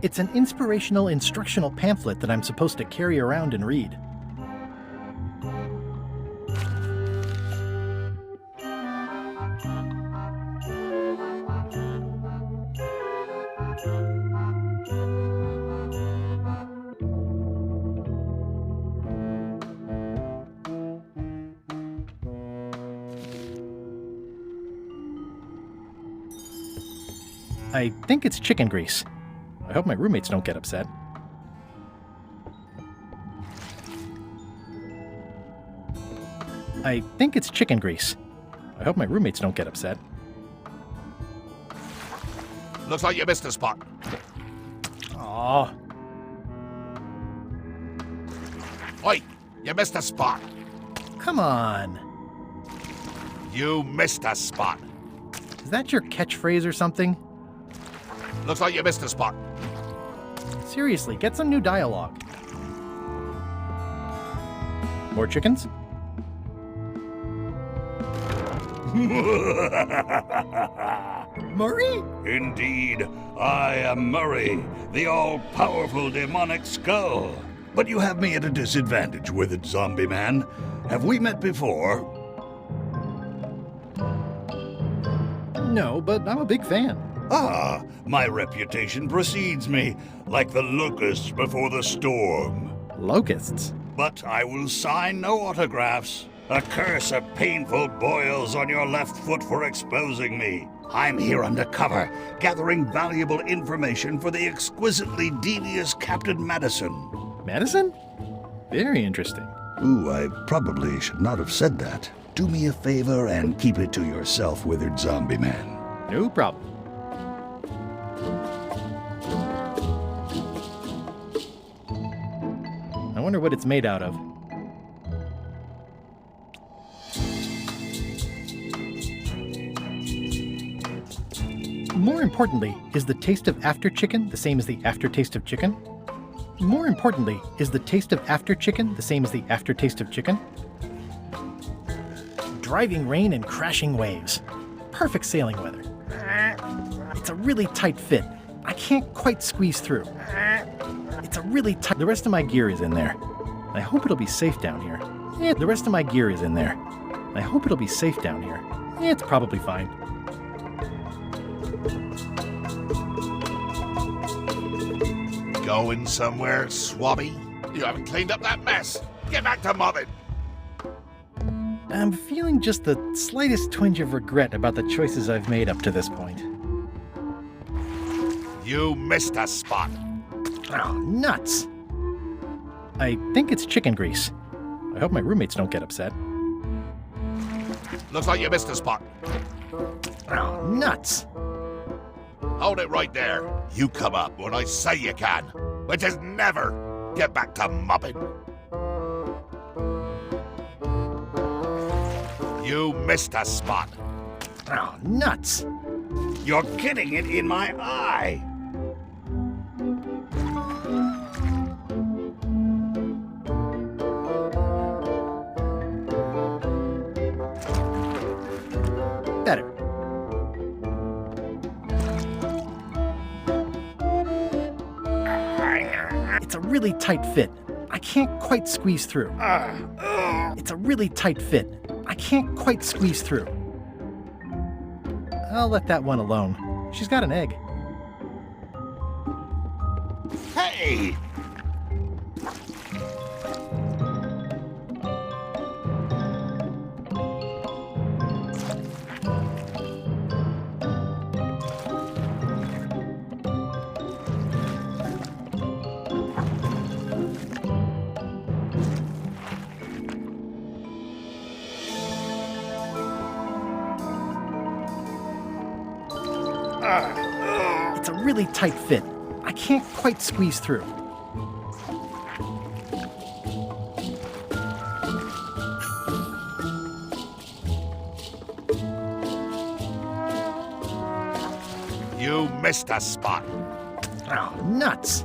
It's an inspirational instructional pamphlet that I'm supposed to carry around and read. I think it's chicken grease. I hope my roommates don't get upset. I think it's chicken grease. I hope my roommates don't get upset. Looks like you missed a spot. Aw. Oi, you missed a spot. Come on. You missed a spot. Is that your catchphrase or something? Looks like you missed a spot. Seriously, get some new dialogue. More chickens? Murray? Indeed, I am Murray, the all-powerful demonic skull. But you have me at a disadvantage with it, zombie man. Have we met before? No, but I'm a big fan. Ah, my reputation precedes me, like the locusts before the storm. Locusts? But I will sign no autographs. A curse of painful boils on your left foot for exposing me. I'm here undercover, gathering valuable information for the exquisitely devious Captain Madison. Madison? Very interesting. Ooh, I probably should not have said that. Do me a favor and keep it to yourself, withered zombie man. No problem. I wonder what it's made out of. More importantly, is the taste of after chicken the same as the aftertaste of chicken? More importantly, is the taste of after chicken the same as the aftertaste of chicken? Driving rain and crashing waves. Perfect sailing weather. It's a really tight fit. I can't quite squeeze through. It's a really tight... The rest of my gear is in there. I hope it'll be safe down here. Yeah, the rest of my gear is in there. I hope it'll be safe down here. Yeah, it's probably fine. Going somewhere, swabby? You haven't cleaned up that mess. Get back to mobbing. I'm feeling just the slightest twinge of regret about the choices I've made up to this point. You missed a spot. Oh, nuts! I think it's chicken grease. I hope my roommates don't get upset. Looks like you missed a spot. Oh, nuts! Hold it right there. You come up when I say you can, which is never. Get back to mobbing. You missed a spot. Oh, nuts! You're getting it in my eye. Better. It's a really tight fit. I can't quite squeeze through. It's a really tight fit. I can't quite squeeze through. I'll let that one alone. She's got an egg. Hey! It's a really tight fit. I can't quite squeeze through. You missed a spot. Oh, nuts!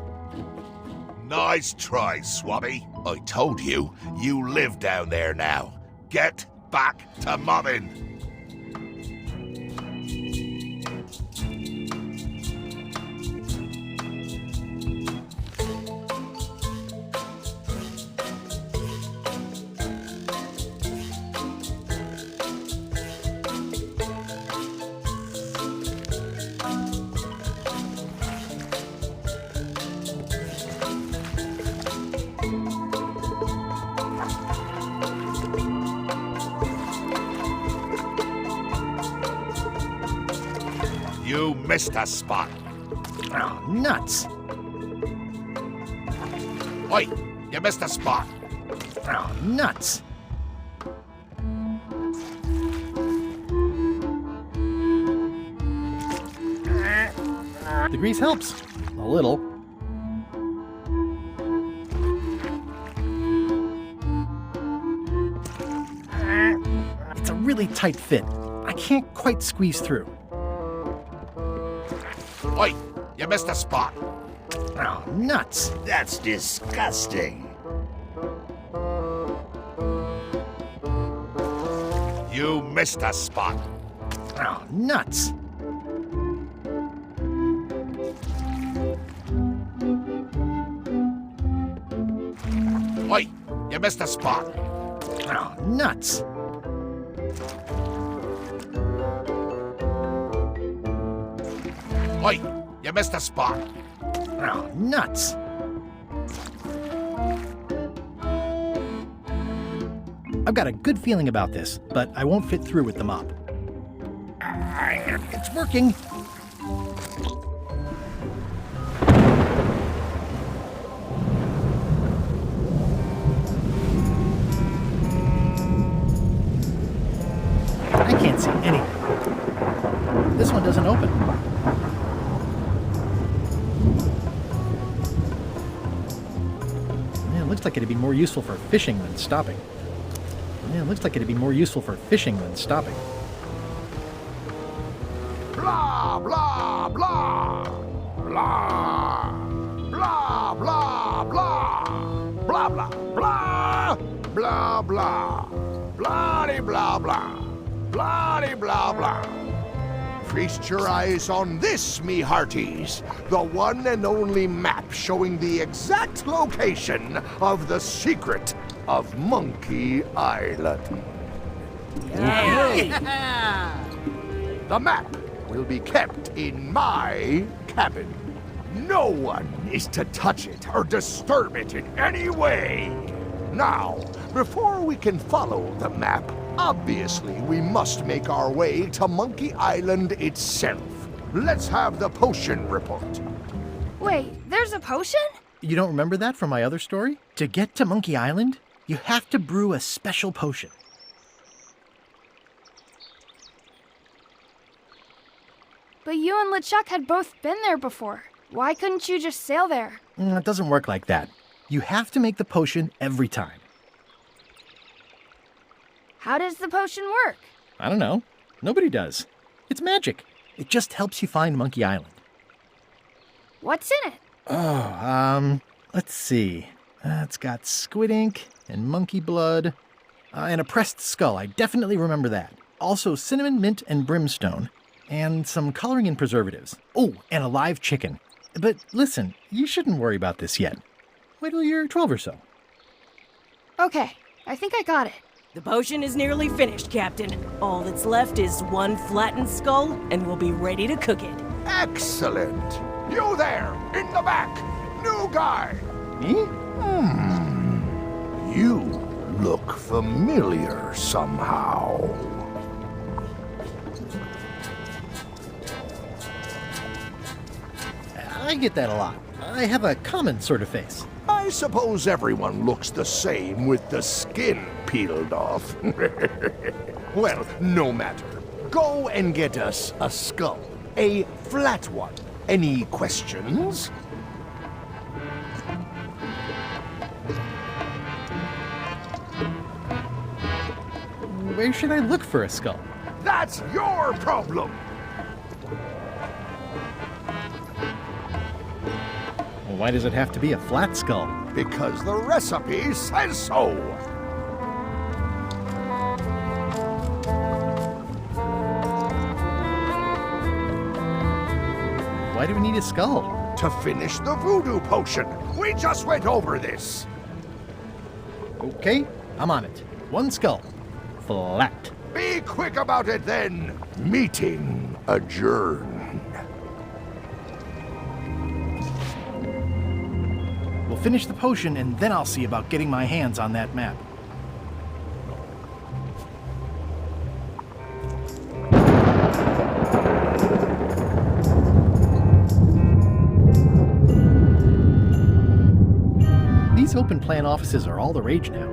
Nice try, swabby. I told you, you live down there now. Get back to mobbing. You missed a spot. Oh, nuts. Oi, you missed a spot. Oh, nuts. The grease helps. A little. It's a really tight fit. I can't quite squeeze through. Oi, you missed a spot. Oh, nuts. That's disgusting. You missed a spot. Oh, nuts. Oi, you missed a spot. Oh, nuts. Oi, you missed a spot. Oh, nuts. I've got a good feeling about this, but I won't fit through with the mop. It's working. I can't see anything. This one doesn't open. Yeah, it looks like it'd be more useful for fishing than stopping. Yeah, it looks like it'd be more useful for fishing than stopping. Blah, blah, blah. Blah. Blah, blah, blah. Blah, blah, blah. Blah, blah. Blah, blah, blah. Blah, blah, blah. Feast your eyes on this, me hearties. The one and only map showing the exact location of the secret of Monkey Island. The map will be kept in my cabin. No one is to touch it or disturb it in any way. Now, before we can follow the map, obviously we must make our way to Monkey Island itself. Let's have the potion report. Wait, there's a potion? You don't remember that from my other story? To get to Monkey Island, you have to brew a special potion. But you and LeChuck had both been there before. Why couldn't you just sail there? It doesn't work like that. You have to make the potion every time. How does the potion work? I don't know. Nobody does. It's magic. It just helps you find Monkey Island. What's in it? Oh, let's see. It's got squid ink and monkey blood and a pressed skull. I definitely remember that. Also cinnamon, mint, and brimstone. And some coloring and preservatives. Oh, and a live chicken. But listen, you shouldn't worry about this yet. Wait till you're 12 or so. Okay, I think I got it. The potion is nearly finished, Captain. All that's left is one flattened skull, and we'll be ready to cook it. Excellent. You there, in the back. New guy. Me? You look familiar somehow. I get that a lot. I have a common sort of face. I suppose everyone looks the same with the skin peeled off. Well, no matter. Go and get us a skull. A flat one. Any questions? Where should I look for a skull? That's your problem. Well, why does it have to be a flat skull? Because the recipe says so. Why do we need a skull? To finish the voodoo potion. We just went over this. Okay, I'm on it. One skull. Flat. Be quick about it then. Meeting adjourned. We'll finish the potion and then I'll see about getting my hands on that map. These open plan offices are all the rage now.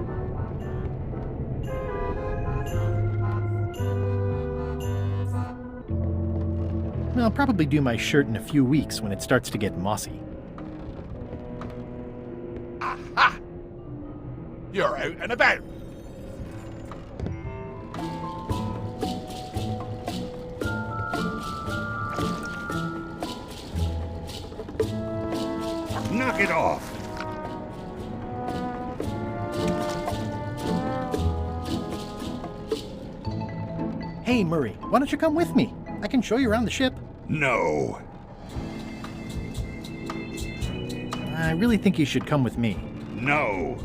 I'll probably do my shirt in a few weeks when it starts to get mossy. Aha! You're out and about. Knock it off. Hey, Murray, why don't you come with me? I can show you around the ship. No. I really think you should come with me. No.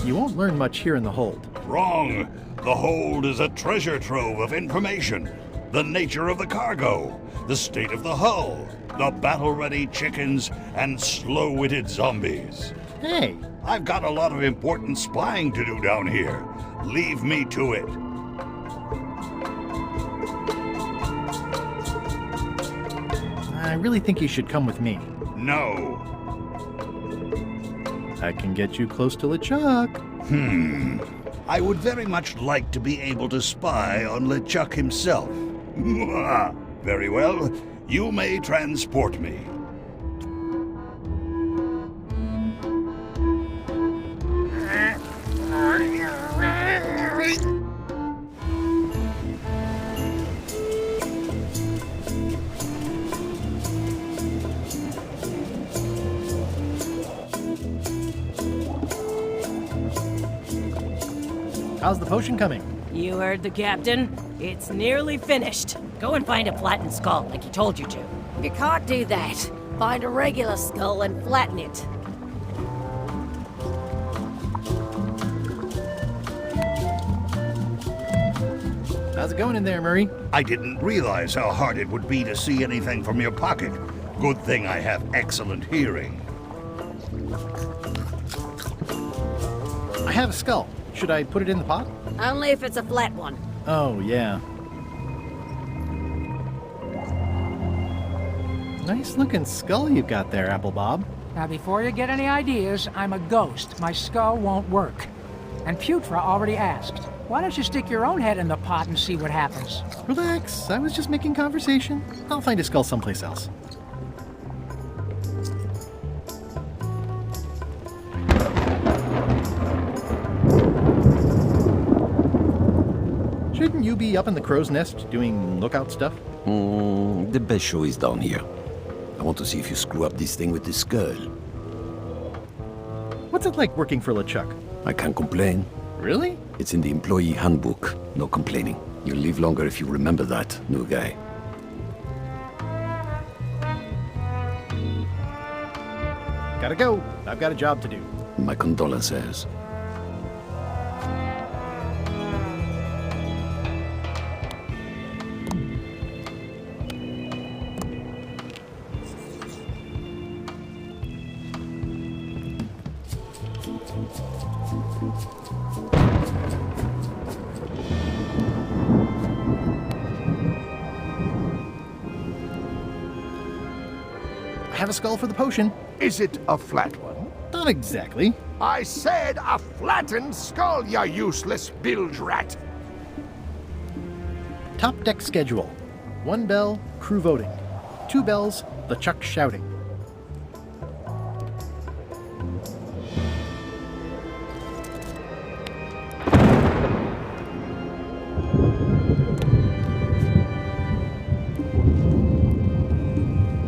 You won't learn much here in the hold. Wrong. The hold is a treasure trove of information. The nature of the cargo, the state of the hull, the battle-ready chickens, and slow-witted zombies. Hey, I've got a lot of important spying to do down here. Leave me to it. I really think you should come with me. No. I can get you close to LeChuck. I would very much like to be able to spy on LeChuck himself. Very well. You may transport me. How's the potion coming? You heard the captain. It's nearly finished. Go and find a flattened skull like he told you to. You can't do that. Find a regular skull and flatten it. How's it going in there, Murray? I didn't realize how hard it would be to see anything from your pocket. Good thing I have excellent hearing. I have a skull. Should I put it in the pot? Only if it's a flat one. Oh, yeah. Nice looking skull you've got there, Apple Bob. Now, before you get any ideas, I'm a ghost. My skull won't work. And Putra already asked. Why don't you stick your own head in the pot and see what happens? Relax, I was just making conversation. I'll find a skull someplace else. Shouldn't you be up in the crow's nest doing lookout stuff? The best show is down here. I want to see if you screw up this thing with this girl. What's it like working for LeChuck? I can't complain. Really? It's in the employee handbook. No complaining. You'll live longer if you remember that, new guy. Gotta go. I've got a job to do. My condolences. I have a skull for the potion. Is it a flat one? Not exactly. I said a flattened skull, you useless bilge rat. Top deck schedule. 1 bell, crew voting. 2 bells, LeChuck shouting.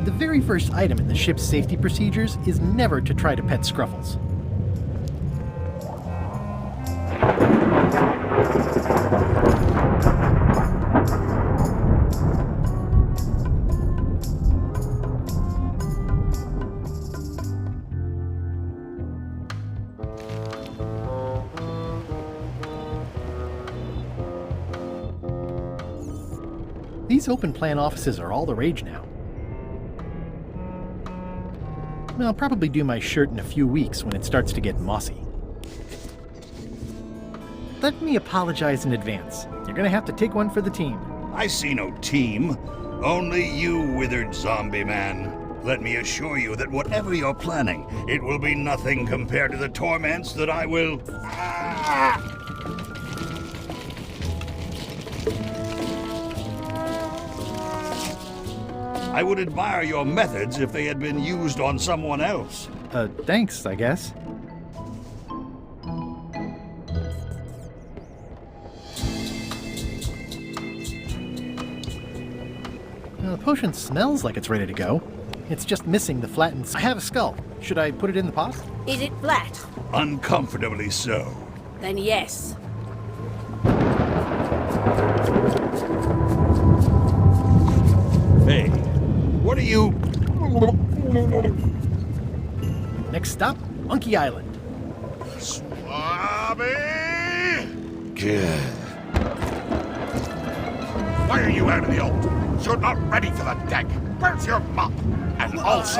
The very first item in the ship's safety procedures is never to try to pet Scruffles. These open plan offices are all the rage now. I'll probably do my shirt in a few weeks when it starts to get mossy. Let me apologize in advance. You're gonna have to take one for the team. I see no team. Only you, withered zombie man. Let me assure you that whatever you're planning, it will be nothing compared to the torments that I will... I would admire your methods if they had been used on someone else. Thanks, I guess. The potion smells like it's ready to go. It's just missing the flattened... I have a skull. Should I put it in the pot? Is it flat? Uncomfortably so. Then yes. Hey, what are you... Next stop, Monkey Island. Swabby! Good. Why are you out of the old? You're not ready for the deck. Where's your mop? And also...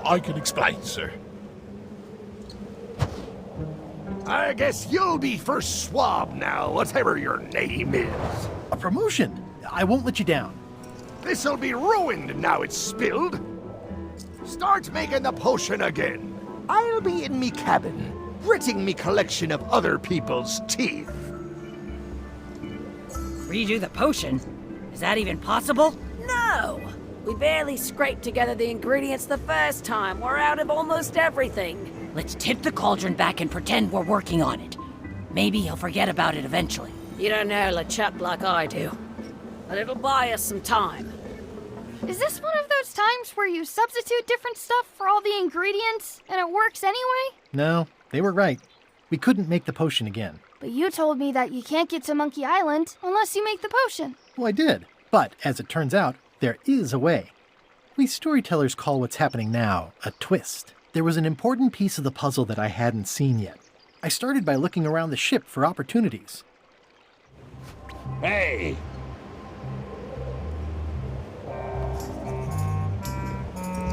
I can explain, sir. I guess you'll be first swab now, whatever your name is. A promotion! I won't let you down. This'll be ruined now it's spilled. Start making the potion again. I'll be in me cabin, gritting me collection of other people's teeth. Redo the potion? Is that even possible? No! We barely scraped together the ingredients the first time. We're out of almost everything. Let's tip the cauldron back and pretend we're working on it. Maybe he'll forget about it eventually. You don't know LeChuck like I do. But it'll buy us some time. Is this one of those times where you substitute different stuff for all the ingredients and it works anyway? No, they were right. We couldn't make the potion again. But you told me that you can't get to Monkey Island unless you make the potion. Well, I did. But, as it turns out, there is a way. We storytellers call what's happening now a twist. There was an important piece of the puzzle that I hadn't seen yet. I started by looking around the ship for opportunities. Hey!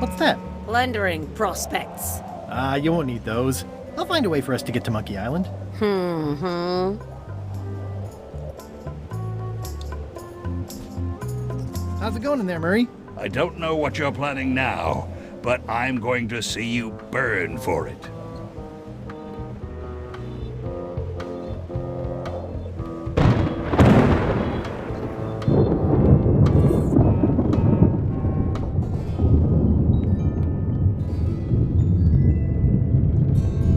What's that? Plundering prospects. You won't need those. I'll find a way for us to get to Monkey Island. How's it going in there, Murray? I don't know what you're planning now, but I'm going to see you burn for it.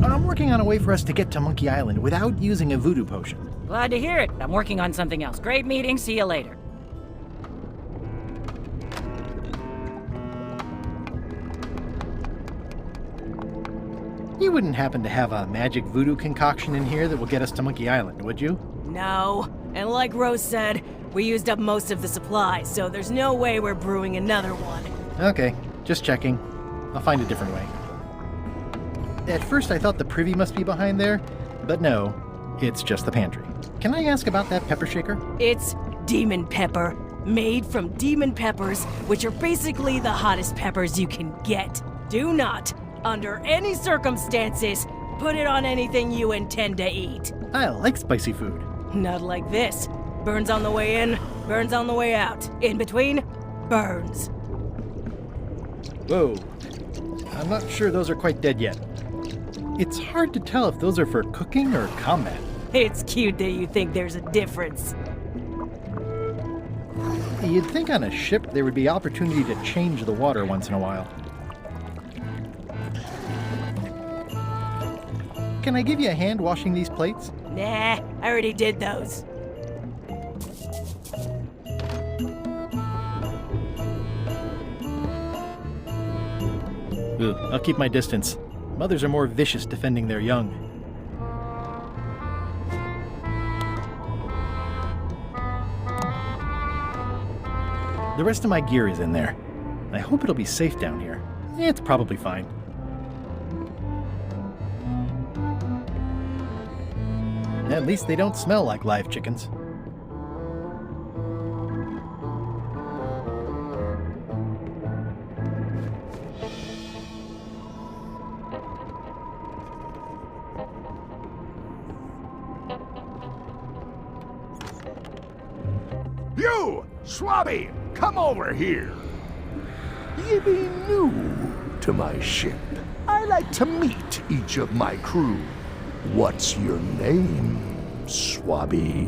I'm working on a way for us to get to Monkey Island without using a voodoo potion. Glad to hear it. I'm working on something else. Great meeting. See you later. You wouldn't happen to have a magic voodoo concoction in here that will get us to Monkey Island, would you? No. And like Rose said, we used up most of the supplies, so there's no way we're brewing another one. Okay, just checking. I'll find a different way. At first I thought the privy must be behind there, but no, it's just the pantry. Can I ask about that pepper shaker? It's demon pepper, made from demon peppers, which are basically the hottest peppers you can get. Do not, under any circumstances, put it on anything you intend to eat. I like spicy food. Not like this. Burns on the way in, burns on the way out. In between, burns. Whoa. I'm not sure those are quite dead yet. It's hard to tell if those are for cooking or combat. It's cute that you think there's a difference. You'd think on a ship there would be opportunity to change the water once in a while. Can I give you a hand washing these plates? Nah, I already did those. Ugh, I'll keep my distance. Mothers are more vicious defending their young. The rest of my gear is in there. I hope it'll be safe down here. It's probably fine. At least they don't smell like live chickens. You, Swabby, come over here. You be new to my ship. I like to meet each of my crew. What's your name, Swabby?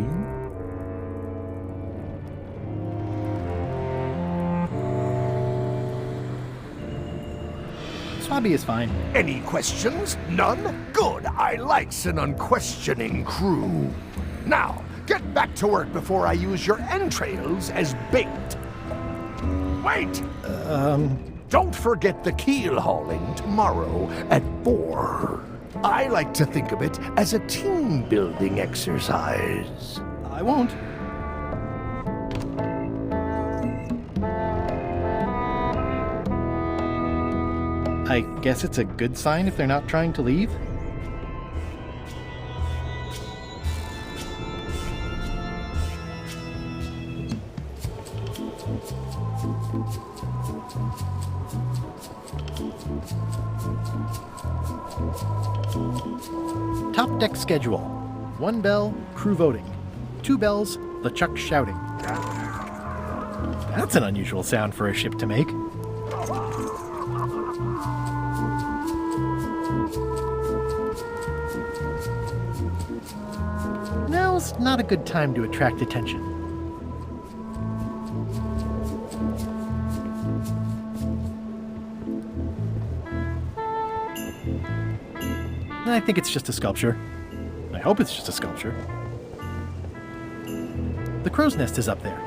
Swabby is fine. Any questions? None? Good. I likes an unquestioning crew. Now, get back to work before I use your entrails as bait. Wait! Don't forget the keel hauling tomorrow at 4. I like to think of it as a team-building exercise. I won't. I guess it's a good sign if they're not trying to leave. Top deck schedule. 1 bell, crew voting. 2 bells, LeChuck shouting. That's an unusual sound for a ship to make. Now's not a good time to attract attention. I think it's just a sculpture. I hope it's just a sculpture. The crow's nest is up there.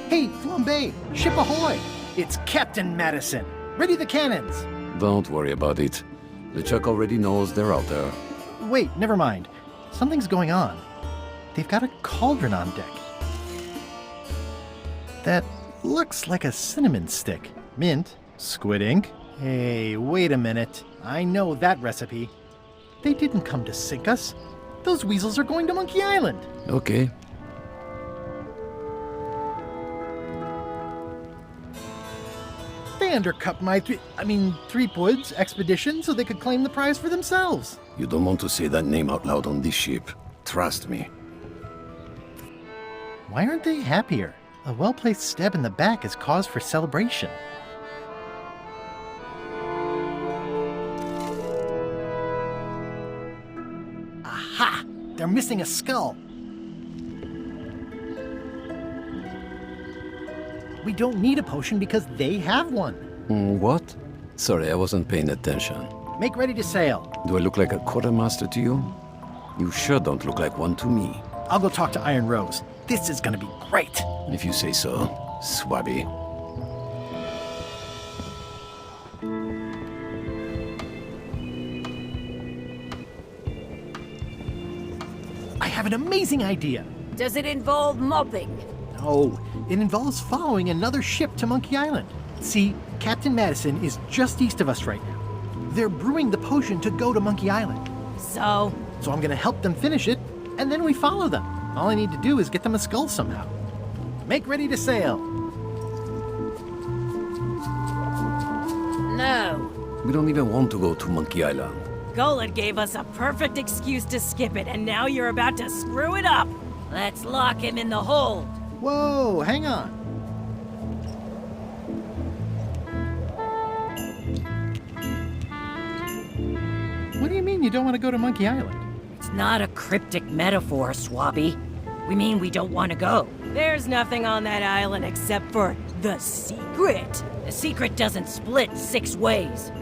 Hey, Flambe! Ship ahoy! It's Captain Madison! Ready the cannons! Don't worry about it. LeChuck already knows they're out there. Wait, never mind. Something's going on. They've got a cauldron on deck. That looks like a cinnamon stick. Mint, squid ink. Hey, wait a minute. I know that recipe. They didn't come to sink us. Those weasels are going to Monkey Island. Okay. They undercut my Threepwood's expedition so they could claim the prize for themselves. You don't want to say that name out loud on this ship. Trust me. Why aren't they happier? A well-placed stab in the back is cause for celebration. Aha! They're missing a skull. We don't need a potion because they have one. What? Sorry, I wasn't paying attention. Make ready to sail. Do I look like a quartermaster to you? You sure don't look like one to me. I'll go talk to Iron Rose. This is gonna be great. If you say so, Swabby. I have an amazing idea. Does it involve mobbing? No, it involves following another ship to Monkey Island. See, Captain Madison is just east of us right now. They're brewing the potion to go to Monkey Island. So I'm gonna help them finish it, and then we follow them. All I need to do is get them a skull somehow. Make ready to sail. No. We don't even want to go to Monkey Island. Golan gave us a perfect excuse to skip it, and now you're about to screw it up. Let's lock him in the hold. Whoa, hang on. What do you mean you don't want to go to Monkey Island? It's not a cryptic metaphor, Swabby. We mean we don't want to go. There's nothing on that island except for the secret. The secret doesn't split 6 ways.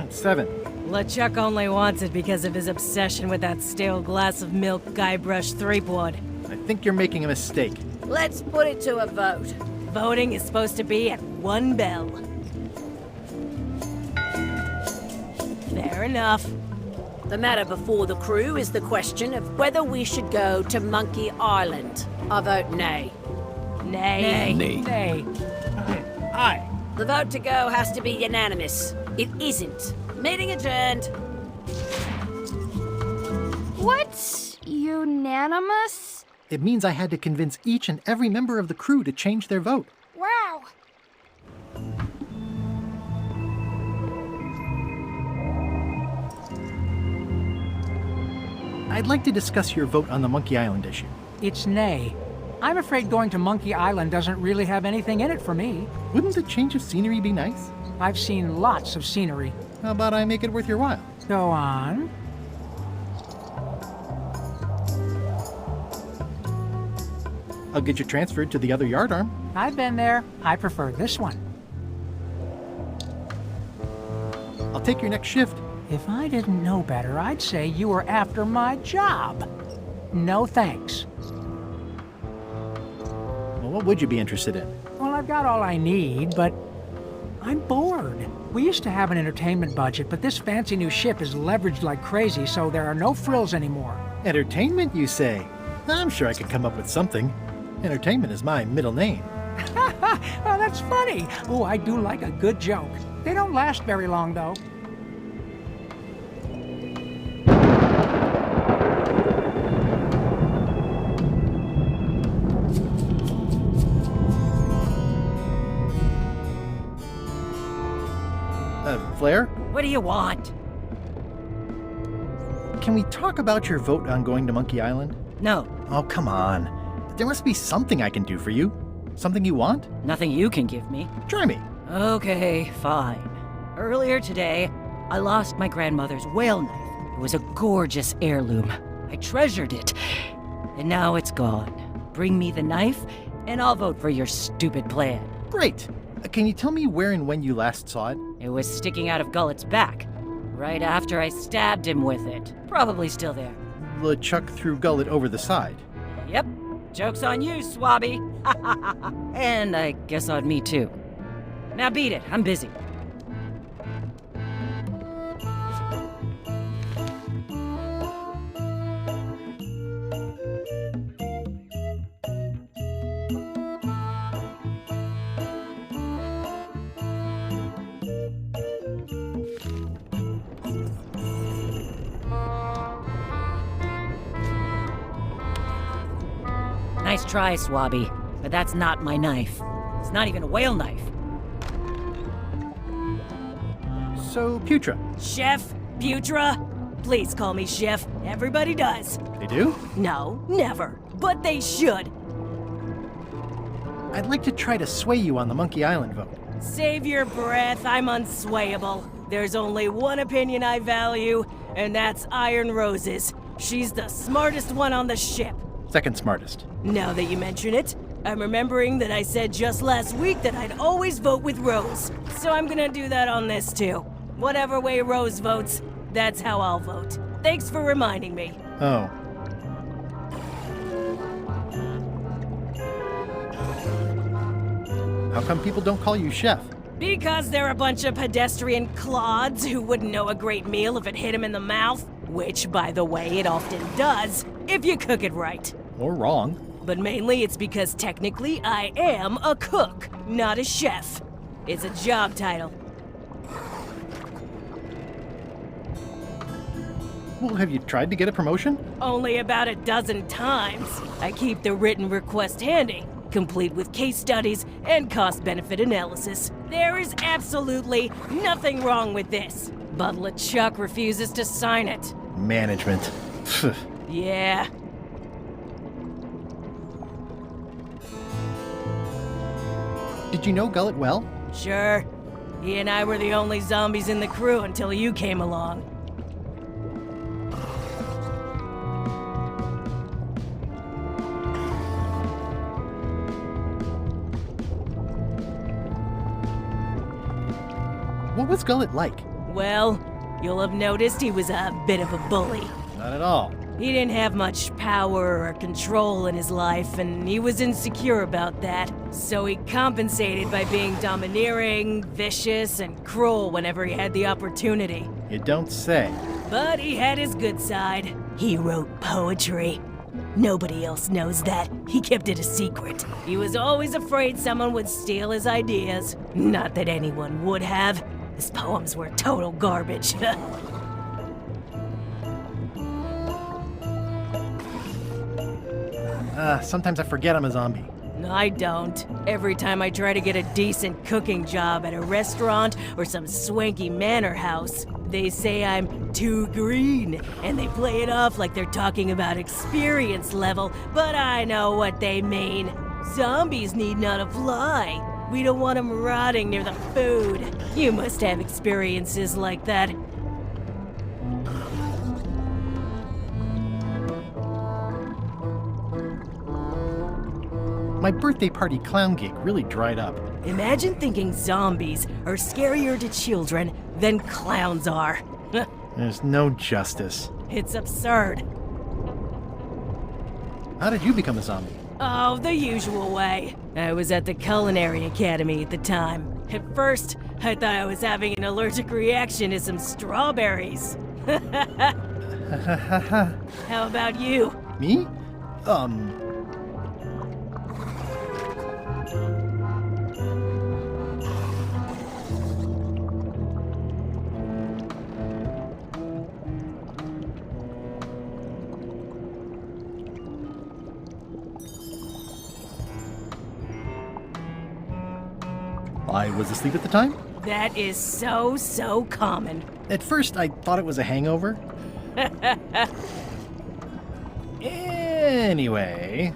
7. LeChuck only wants it because of his obsession with that stale glass of milk Guybrush Threepwood. I think you're making a mistake. Let's put it to a vote. Voting is supposed to be at 1 bell. Fair enough. The matter before the crew is the question of whether we should go to Monkey Island. I vote nay. Nay. Nay. Nay. Aye. The vote to go has to be unanimous. It isn't. Meeting adjourned. What's unanimous? It means I had to convince each and every member of the crew to change their vote. Wow. I'd like to discuss your vote on the Monkey Island issue. It's nay. I'm afraid going to Monkey Island doesn't really have anything in it for me. Wouldn't a change of scenery be nice? I've seen lots of scenery. How about I make it worth your while? Go on. I'll get you transferred to the other yardarm. I've been there. I prefer this one. I'll take your next shift. If I didn't know better, I'd say you were after my job. No thanks. Well, what would you be interested in? Well, I've got all I need, but I'm bored. We used to have an entertainment budget, but this fancy new ship is leveraged like crazy, so there are no frills anymore. Entertainment, you say? I'm sure I could come up with something. Entertainment is my middle name. Oh, that's funny. Oh, I do like a good joke. They don't last very long, though. Flair, What do you want? can we talk about your vote on going to Monkey Island? No, Oh, come on. There must be something I can do for you. Something you want? nothing you can give me. Try me. Okay, fine. Earlier today, I lost my grandmother's whale knife. It was a gorgeous heirloom. I treasured it. And now it's gone. Bring me the knife, and I'll vote for your stupid plan. Great. Can you tell me where and when you last saw it? It was sticking out of Gullet's back, right after I stabbed him with it. Probably still there. LeChuck threw Gullet over the side. Yep. Joke's on you, Swabby. And I guess on me too. Now beat it, I'm busy. Nice try, Swabby, but that's not my knife. It's not even a whale knife. So, Putra. Chef? Putra? Please call me Chef. Everybody does. They do? No, never. But they should. I'd like to try to sway you on the Monkey Island vote. Save your breath, I'm unswayable. There's only one opinion I value, and that's Iron Rose's. She's the smartest one on the ship. Second smartest. Now that you mention it, I'm remembering that I said just last week that I'd always vote with Rose. So I'm gonna do that on this too. Whatever way Rose votes, that's how I'll vote. Thanks for reminding me. Oh. How come people don't call you Chef? Because they're a bunch of pedestrian clods who wouldn't know a great meal if it hit them in the mouth. Which, by the way, it often does, if you cook it right. Or wrong. But mainly it's because technically I am a cook, not a chef. It's a job title. Well, have you tried to get a promotion? Only about a dozen times. I keep the written request handy, complete with case studies and cost-benefit analysis. There is absolutely nothing wrong with this. But LeChuck refuses to sign it. Management. Yeah. Did you know Gullet well? Sure. He and I were the only zombies in the crew until you came along. What was Gullet like? Well, you'll have noticed he was a bit of a bully. Not at all. He didn't have much power or control in his life, and he was insecure about that. So he compensated by being domineering, vicious, and cruel whenever he had the opportunity. You don't say. But he had his good side. He wrote poetry. Nobody else knows that. He kept it a secret. He was always afraid someone would steal his ideas. Not that anyone would have. His poems were total garbage. Sometimes I forget I'm a zombie. I don't. Every time I try to get a decent cooking job at a restaurant or some swanky manor house, they say I'm too green, and they play it off like they're talking about experience level, but I know what they mean. Zombies need not a fly. We don't want them rotting near the food. You must have experiences like that. My birthday party clown gig really dried up. Imagine thinking zombies are scarier to children than clowns are. There's no justice. It's absurd. How did you become a zombie? Oh, the usual way. I was at the Culinary Academy at the time. At first, I thought I was having an allergic reaction to some strawberries. How about you? Me? I was asleep at the time? That is so common. At first, I thought it was a hangover. Anyway...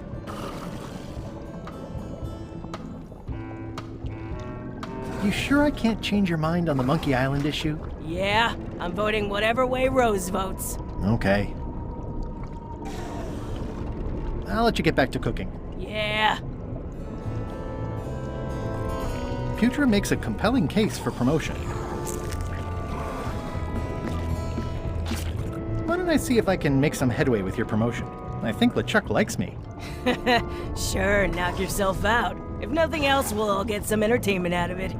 You sure I can't change your mind on the Monkey Island issue? Yeah, I'm voting whatever way Rose votes. Okay. I'll let you get back to cooking. Yeah. Futura makes a compelling case for promotion. Why don't I see if I can make some headway with your promotion? I think LeChuck likes me. Sure, knock yourself out. If nothing else, we'll all get some entertainment out of it.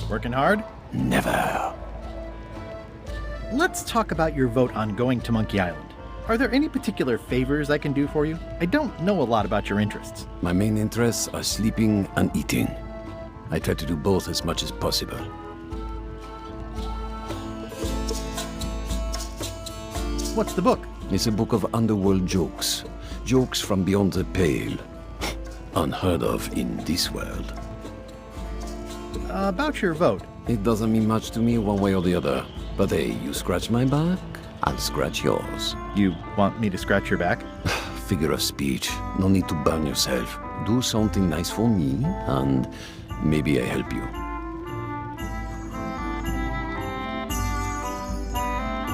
Working hard? Never. Let's talk about your vote on going to Monkey Island. Are there any particular favors I can do for you? I don't know a lot about your interests. My main interests are sleeping and eating. I try to do both as much as possible. What's the book? It's a book of underworld jokes. Jokes from beyond the pale. Unheard of in this world. About your vote. It doesn't mean much to me one way or the other. But hey, you scratch my back, I'll scratch yours. You want me to scratch your back? Figure of speech. No need to burn yourself. Do something nice for me, and maybe I help you.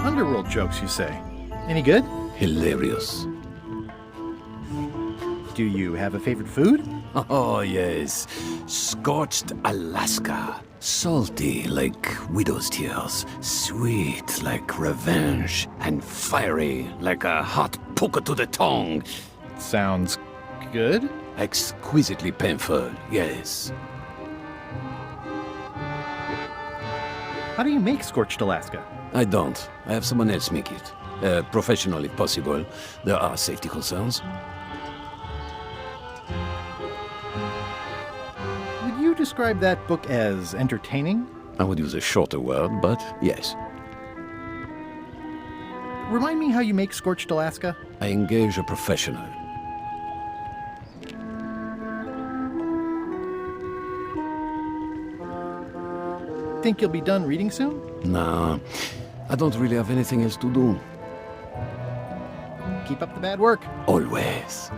Underworld jokes, you say? Any good? Hilarious. Do you have a favorite food? Oh, yes. Scorched Alaska. Salty like widow's tears. Sweet like revenge. And fiery like a hot poker to the tongue. Sounds good. Exquisitely painful, yes. How do you make Scorched Alaska? I don't. I have someone else make it. Professional if possible. There are safety concerns. Would you describe that book as entertaining? I would use a shorter word, but yes. Remind me how you make Scorched Alaska? I engage a professional. Think you'll be done reading soon? Nah, I don't really have anything else to do. Keep up the bad work. Always.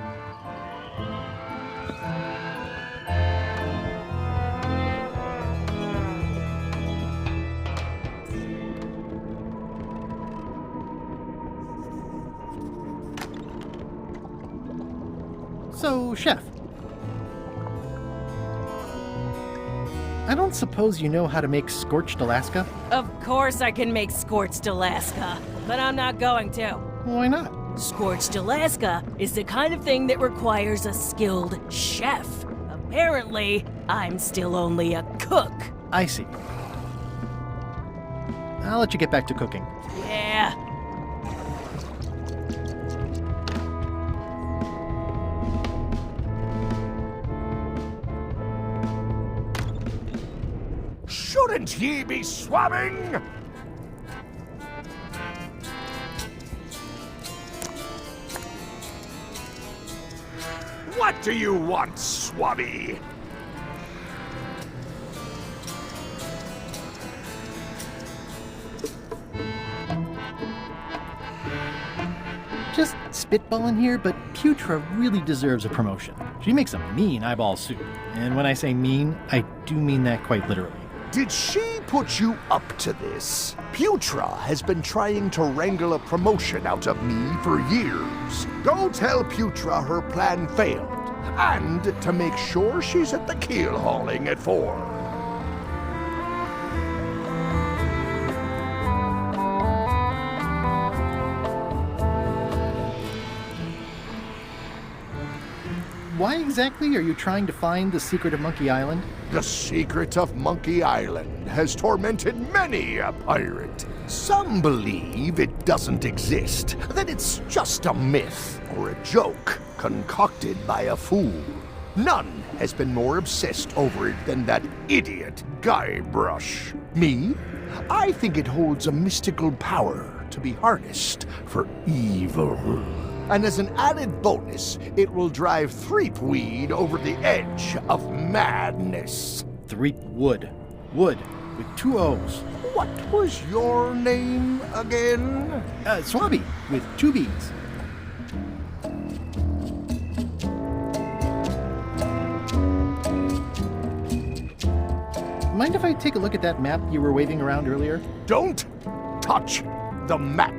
So, Chef. I don't suppose you know how to make scorched Alaska? Of course I can make scorched Alaska, but I'm not going to. Why not? Scorched Alaska is the kind of thing that requires a skilled chef. Apparently, I'm still only a cook. I see. I'll let you get back to cooking. Yeah. Shouldn't ye be swabbing? What do you want, swabby? Just spitballing here, but Putra really deserves a promotion. She makes a mean eyeball soup. And when I say mean, I do mean that quite literally. Did she put you up to this? Putra has been trying to wrangle a promotion out of me for years. Go tell Putra her plan failed, and to make sure she's at the keel hauling at 4. Why exactly are you trying to find the secret of Monkey Island? The secret of Monkey Island has tormented many a pirate. Some believe it doesn't exist, that it's just a myth or a joke concocted by a fool. None has been more obsessed over it than that idiot Guybrush. Me? I think it holds a mystical power to be harnessed for evil. And as an added bonus, it will drive Threepweed over the edge of madness. Threepwood. Wood, with 2 O's. What was your name again? Swabby, with 2 B's. Mind if I take a look at that map you were waving around earlier? Don't touch the map.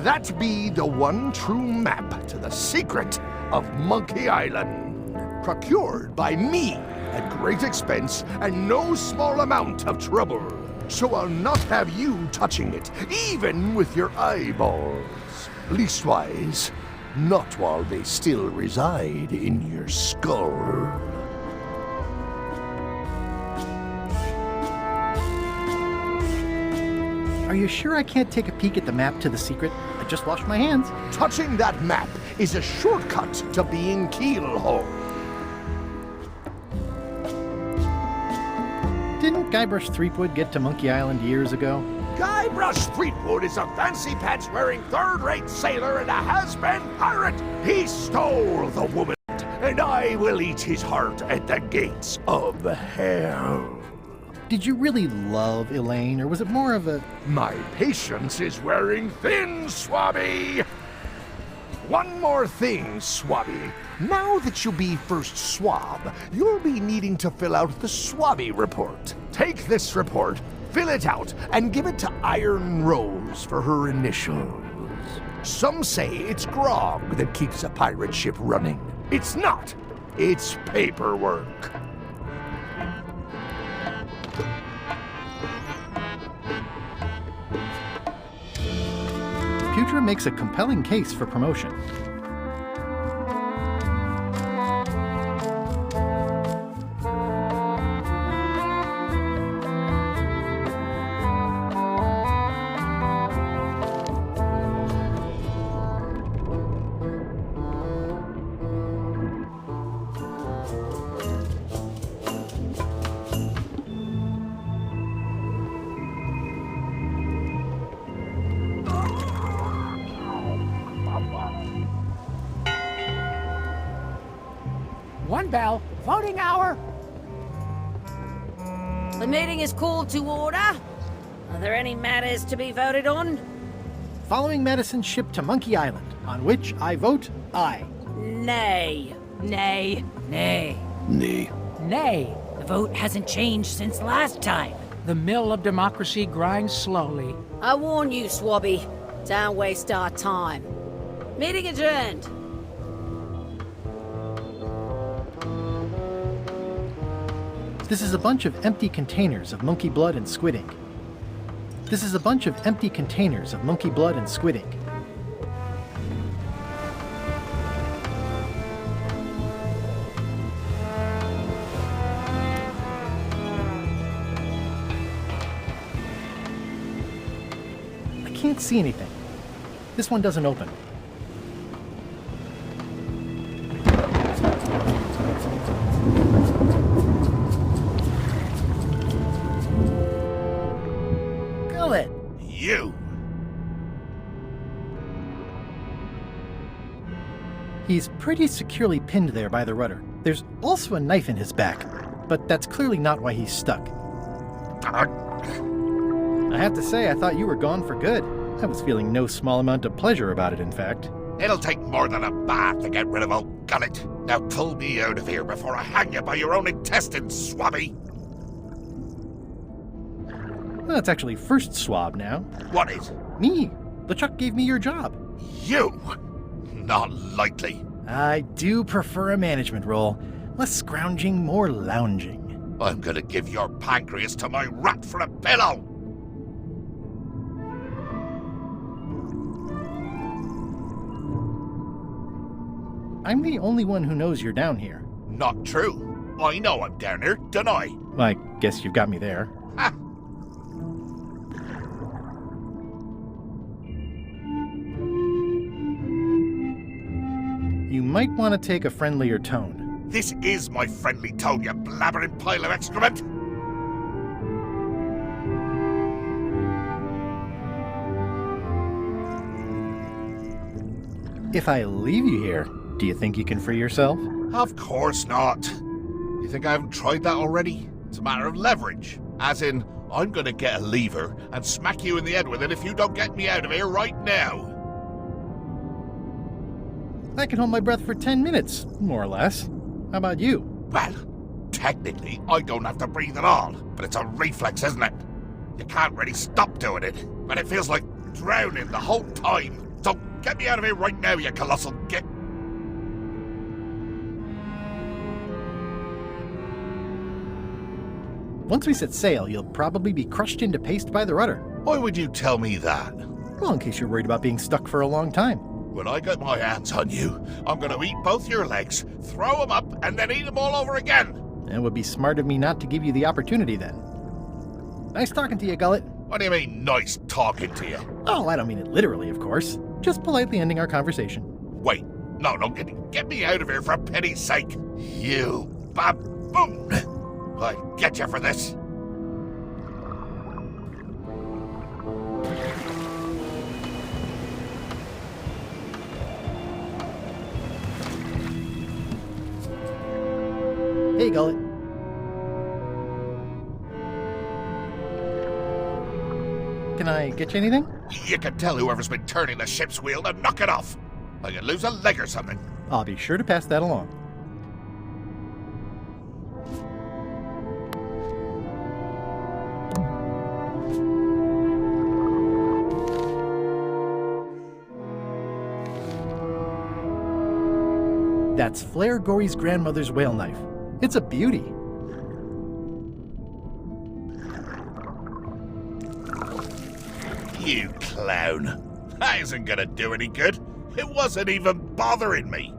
That be the one true map to the secret of Monkey Island. Procured by me at great expense and no small amount of trouble. So I'll not have you touching it, even with your eyeballs. Leastwise, not while they still reside in your skull. Are you sure I can't take a peek at the map to the secret? I just washed my hands. Touching that map is a shortcut to being keel-hauled. Didn't Guybrush Threepwood get to Monkey Island years ago? Guybrush Threepwood is a fancy-pants-wearing third-rate sailor and a has-been pirate. He stole the woman, and I will eat his heart at the gates of hell. Did you really love Elaine, or was it more of a... My patience is wearing thin, Swabby! One more thing, Swabby. Now that you be first swab, you'll be needing to fill out the Swabby report. Take this report, fill it out, and give it to Iron Rose for her initials. Some say it's grog that keeps a pirate ship running. It's not. It's paperwork. Putra makes a compelling case for promotion. One bell. Voting hour. The meeting is called to order. Are there any matters to be voted on? Following Madison's ship to Monkey Island, on which I vote aye. Nay. Nay. Nay. Nay. Nay. The vote hasn't changed since last time. The mill of democracy grinds slowly. I warn you, Swabby. Don't waste our time. Meeting adjourned. This is a bunch of empty containers of monkey blood and squid ink. This is a bunch of empty containers of monkey blood and squid ink. I can't see anything. This one doesn't open. Gullet! You! He's pretty securely pinned there by the rudder. There's also a knife in his back, but that's clearly not why he's stuck. I have to say, I thought you were gone for good. I was feeling no small amount of pleasure about it, in fact. It'll take more than a bath to get rid of old Gullet. Now pull me out of here before I hang you by your own intestines, swabby! Well, it's actually first swab now. What is? Me. LeChuck gave me your job. You? Not likely. I do prefer a management role. Less scrounging, more lounging. I'm gonna give your pancreas to my rat for a pillow! I'm the only one who knows you're down here. Not true. I know I'm down here, don't I? I guess you've got me there. Ha! You might want to take a friendlier tone. This is my friendly tone, you blabbering pile of excrement! If I leave you here, do you think you can free yourself? Of course not. You think I haven't tried that already? It's a matter of leverage. As in, I'm gonna get a lever and smack you in the head with it if you don't get me out of here right now. I can hold my breath for 10 minutes, more or less. How about you? Well, technically, I don't have to breathe at all, but it's a reflex, isn't it? You can't really stop doing it, but it feels like drowning the whole time. So get me out of here right now, you colossal git. Once we set sail, you'll probably be crushed into paste by the rudder. Why would you tell me that? Well, in case you're worried about being stuck for a long time. When I get my hands on you, I'm gonna eat both your legs, throw them up, and then eat them all over again. It would be smart of me not to give you the opportunity then. Nice talking to you, Gullet. What do you mean, nice talking to you? Oh, I don't mean it literally, of course. Just politely ending our conversation. Wait, no, get me out of here for pity's sake. You baboon! I'll get you for this. Hey, Gullet. Can I get you anything? You can tell whoever's been turning the ship's wheel to knock it off. I could lose a leg or something. I'll be sure to pass that along. That's Flair Gory's grandmother's whale knife. It's a beauty. You clown. That isn't gonna do any good. It wasn't even bothering me.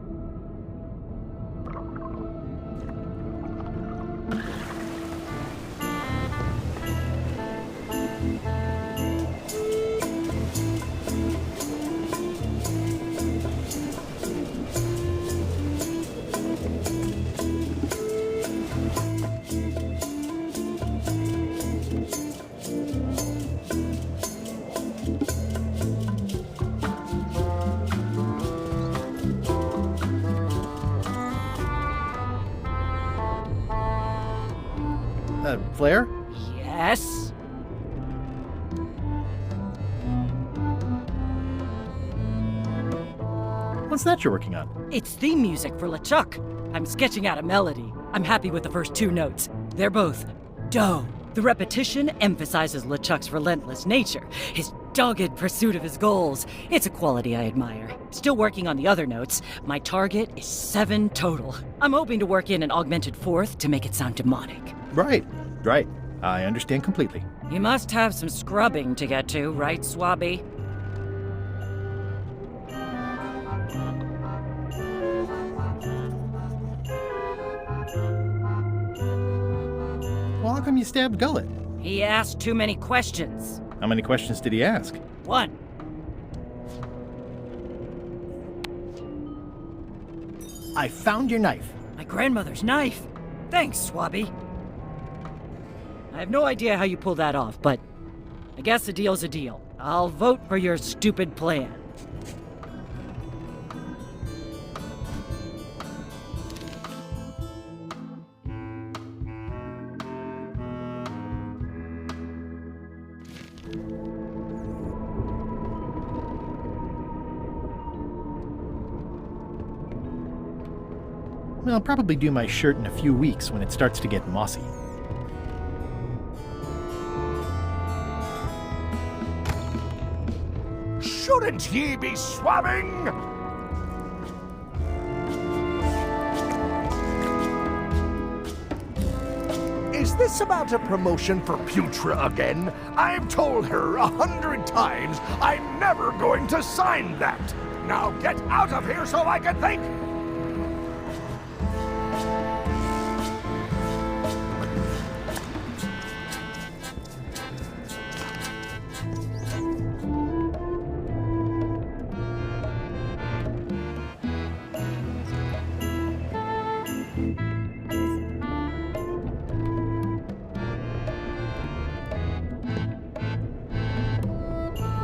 Flair? Yes? What's that you're working on? It's theme music for LeChuck. I'm sketching out a melody. I'm happy with the first two notes. They're both do. The repetition emphasizes LeChuck's relentless nature, his dogged pursuit of his goals. It's a quality I admire. Still working on the other notes. My target is 7 total. I'm hoping to work in an augmented fourth to make it sound demonic. Right, right. I understand completely. You must have some scrubbing to get to, right, Swabby? Well, how come you stabbed Gullet? He asked too many questions. How many questions did he ask? One. I found your knife. My grandmother's knife. Thanks, Swabby. I have no idea how you pulled that off, but I guess a deal's a deal. I'll vote for your stupid plan. Well, I'll probably do my shirt in a few weeks when it starts to get mossy. Shouldn't ye be swabbing? Is this about a promotion for Putra again? I've told her 100 times I'm never going to sign that. Now get out of here so I can think!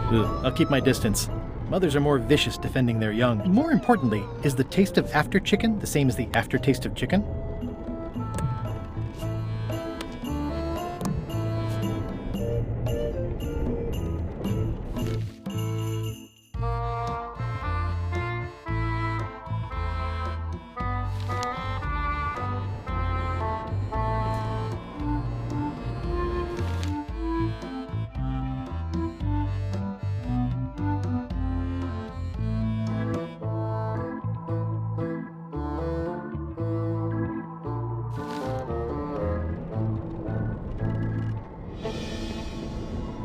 Ugh, I'll keep my distance. Mothers are more vicious defending their young. More importantly, is the taste of after chicken the same as the aftertaste of chicken?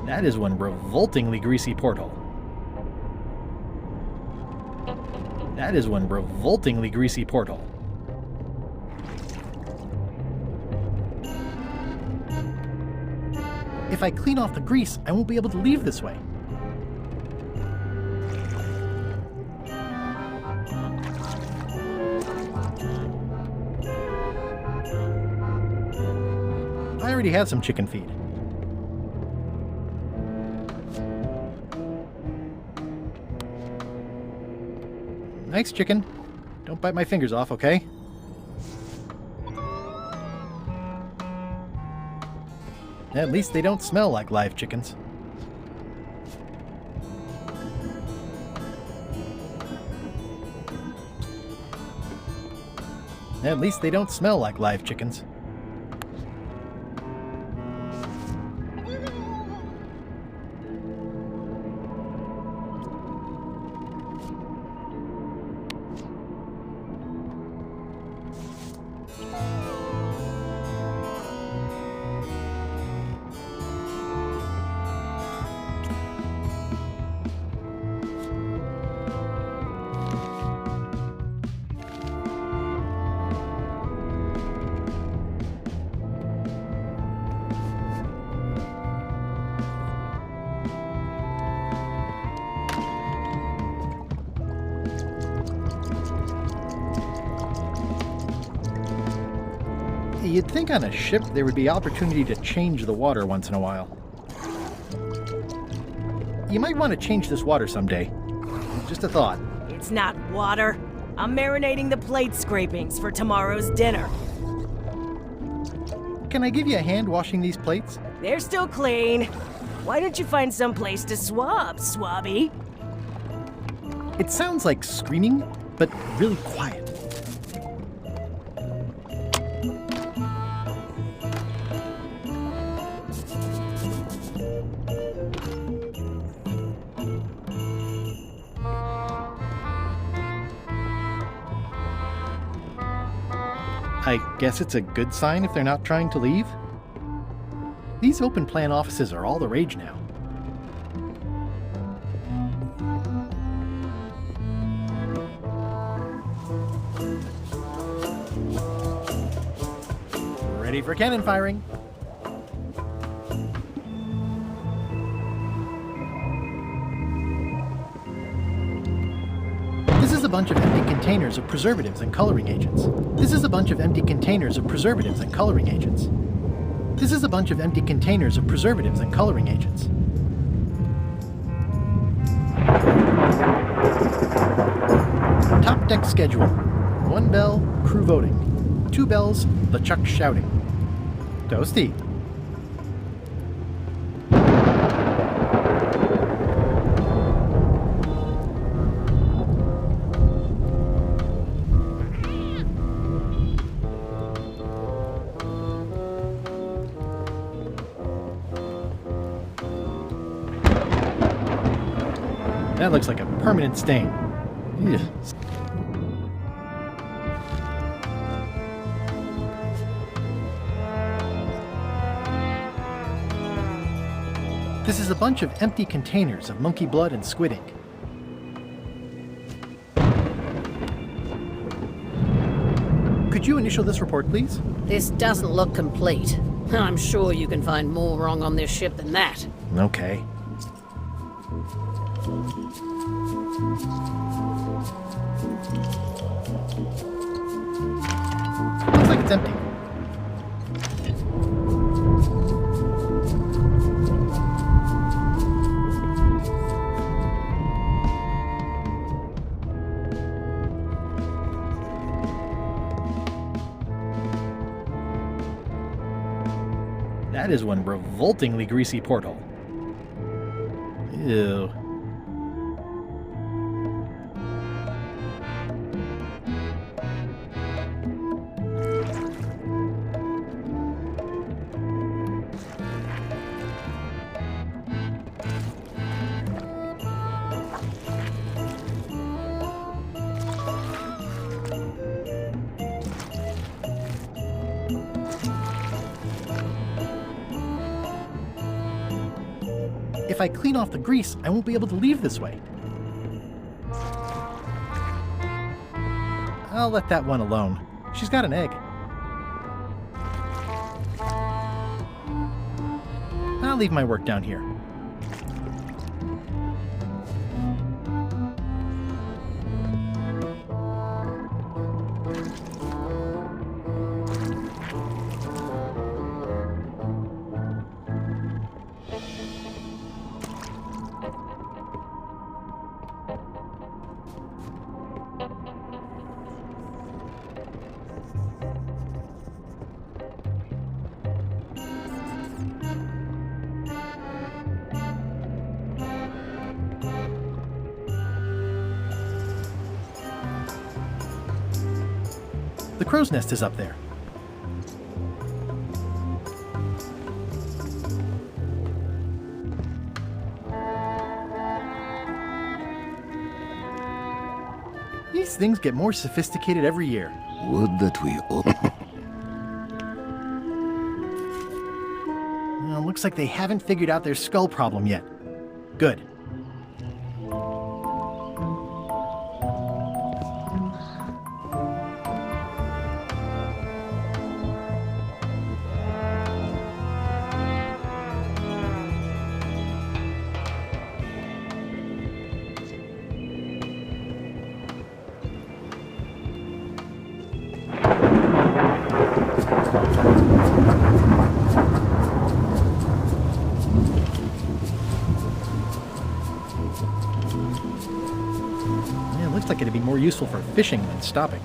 That is one revoltingly greasy porthole. That is one revoltingly greasy porthole. If I clean off the grease, I won't be able to leave this way. I already have some chicken feed. Thanks, chicken. Don't bite my fingers off, okay? At least they don't smell like live chickens. At least they don't smell like live chickens. You'd think on a ship there would be opportunity to change the water once in a while. You might want to change this water someday. Just a thought. It's not water. I'm marinating the plate scrapings for tomorrow's dinner. Can I give you a hand washing these plates? They're still clean. Why don't you find some place to swab, Swabby? It sounds like screaming, but really quiet. I guess it's a good sign if they're not trying to leave? These open plan offices are all the rage now. Ready for cannon firing. This is a bunch of empty containers of preservatives and coloring agents. This is a bunch of empty containers of preservatives and coloring agents. This is a bunch of empty containers of preservatives and coloring agents. Top deck schedule. 1 bell, crew voting. 2 bells, the Chuck shouting. Toasty. That looks like a permanent stain. Ugh. This is a bunch of empty containers of monkey blood and squid ink. Could you initial this report, please? This doesn't look complete. I'm sure you can find more wrong on this ship than that. Okay. Looks like it's empty. That is one revoltingly greasy porthole. Ew. If I clean off the grease, I won't be able to leave this way. I'll let that one alone. She's got an egg. I'll leave my work down here. The crow's nest is up there. These things get more sophisticated every year. Would that we all... Looks like they haven't figured out their skull problem yet. Good. Looks like it'd be more useful for fishing than stopping.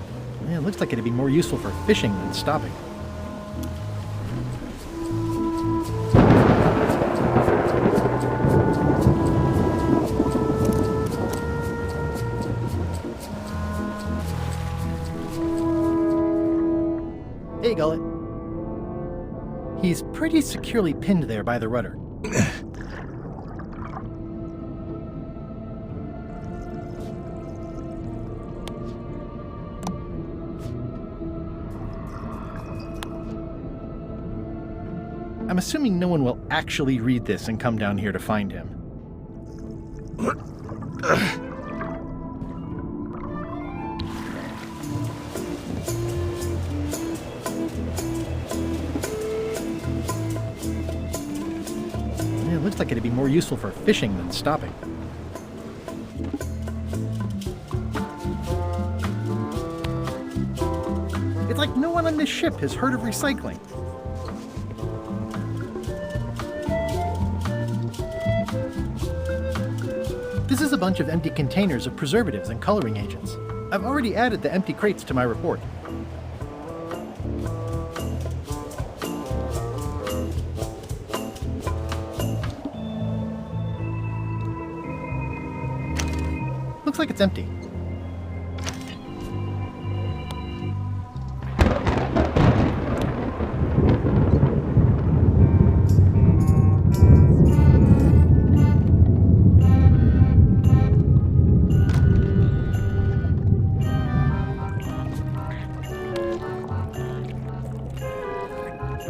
Yeah, looks like it'd be more useful for fishing than stopping. Hey, Gullet. He's pretty securely pinned there by the rudder. I'm assuming no one will actually read this and come down here to find him. Yeah, it looks like it'd be more useful for fishing than stopping. It's like no one on this ship has heard of recycling. This is a bunch of empty containers of preservatives and coloring agents. I've already added the empty crates to my report. Looks like it's empty.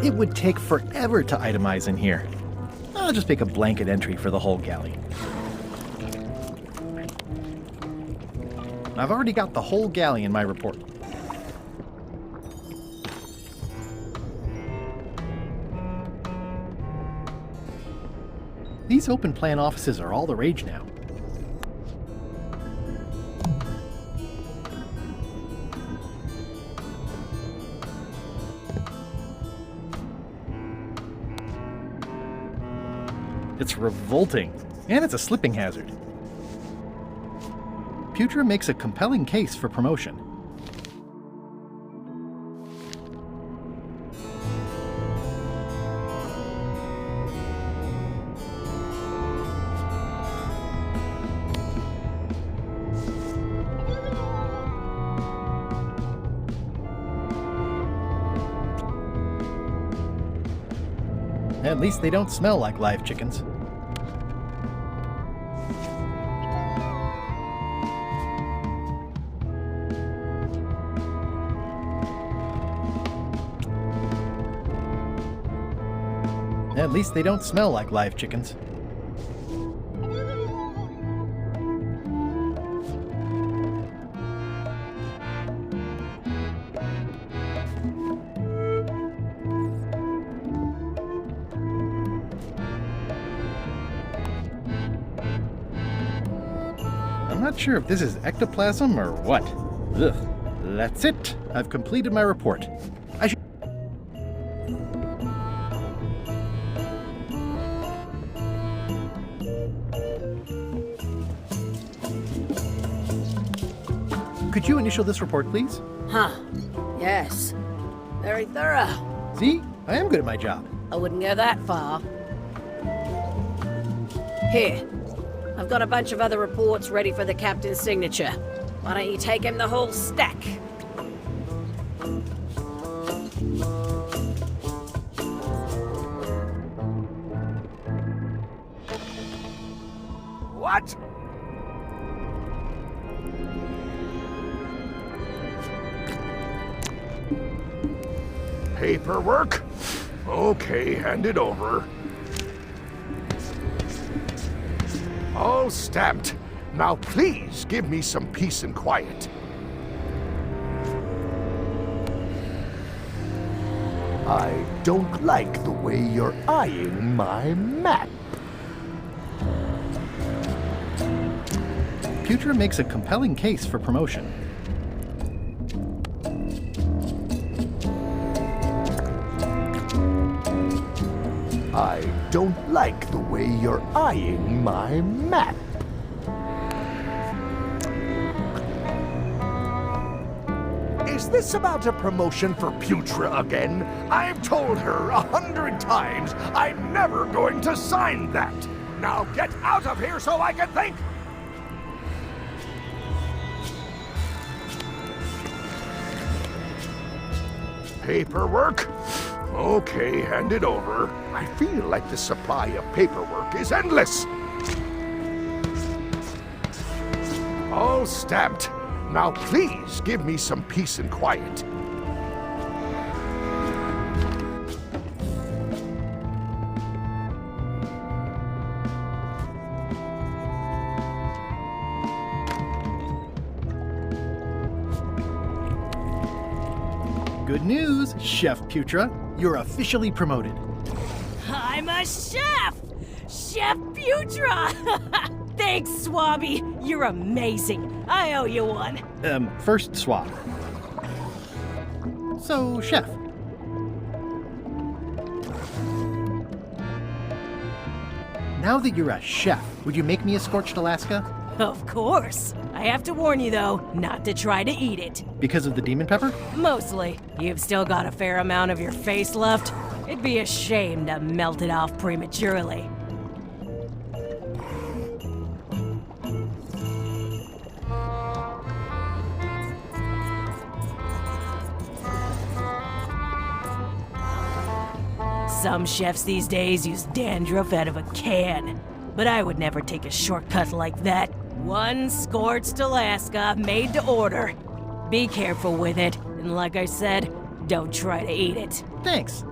It would take forever to itemize in here. I'll just make a blanket entry for the whole galley. I've already got the whole galley in my report. These open plan offices are all the rage now. It's revolting, and it's a slipping hazard. Putra makes a compelling case for promotion. At least they don't smell like live chickens. At least they don't smell like live chickens. I'm not sure if this is ectoplasm or what. Ugh. That's it. I've completed my report. I should... Could you initial this report, please? Huh. Yes. Very thorough. See? I am good at my job. I wouldn't go that far. Here. I've got a bunch of other reports ready for the captain's signature. Why don't you take him the whole stack? What? Paperwork? Okay, hand it over. All stamped. Now please give me some peace and quiet. I don't like the way you're eyeing my map. Putra makes a compelling case for promotion. I don't like the way you're eyeing my map. Is this about a promotion for Putra again? I've told her 100 times I'm never going to sign that. Now get out of here so I can think. Paperwork? Okay, hand it over. I feel like the supply of paperwork is endless. All stamped. Now please give me some peace and quiet. Good news, Chef Putra. You're officially promoted. I'm a chef! Chef Putra! Thanks, Swabby. You're amazing. I owe you one. First swap. So, Chef. Now that you're a chef, would you make me a scorched Alaska? Of course. I have to warn you, though, not to try to eat it. Because of the demon pepper? Mostly. You've still got a fair amount of your face left. It'd be a shame to melt it off prematurely. Some chefs these days use dandruff out of a can, but I would never take a shortcut like that. One scorched Alaska, made to order. Be careful with it, and like I said, don't try to eat it. Thanks.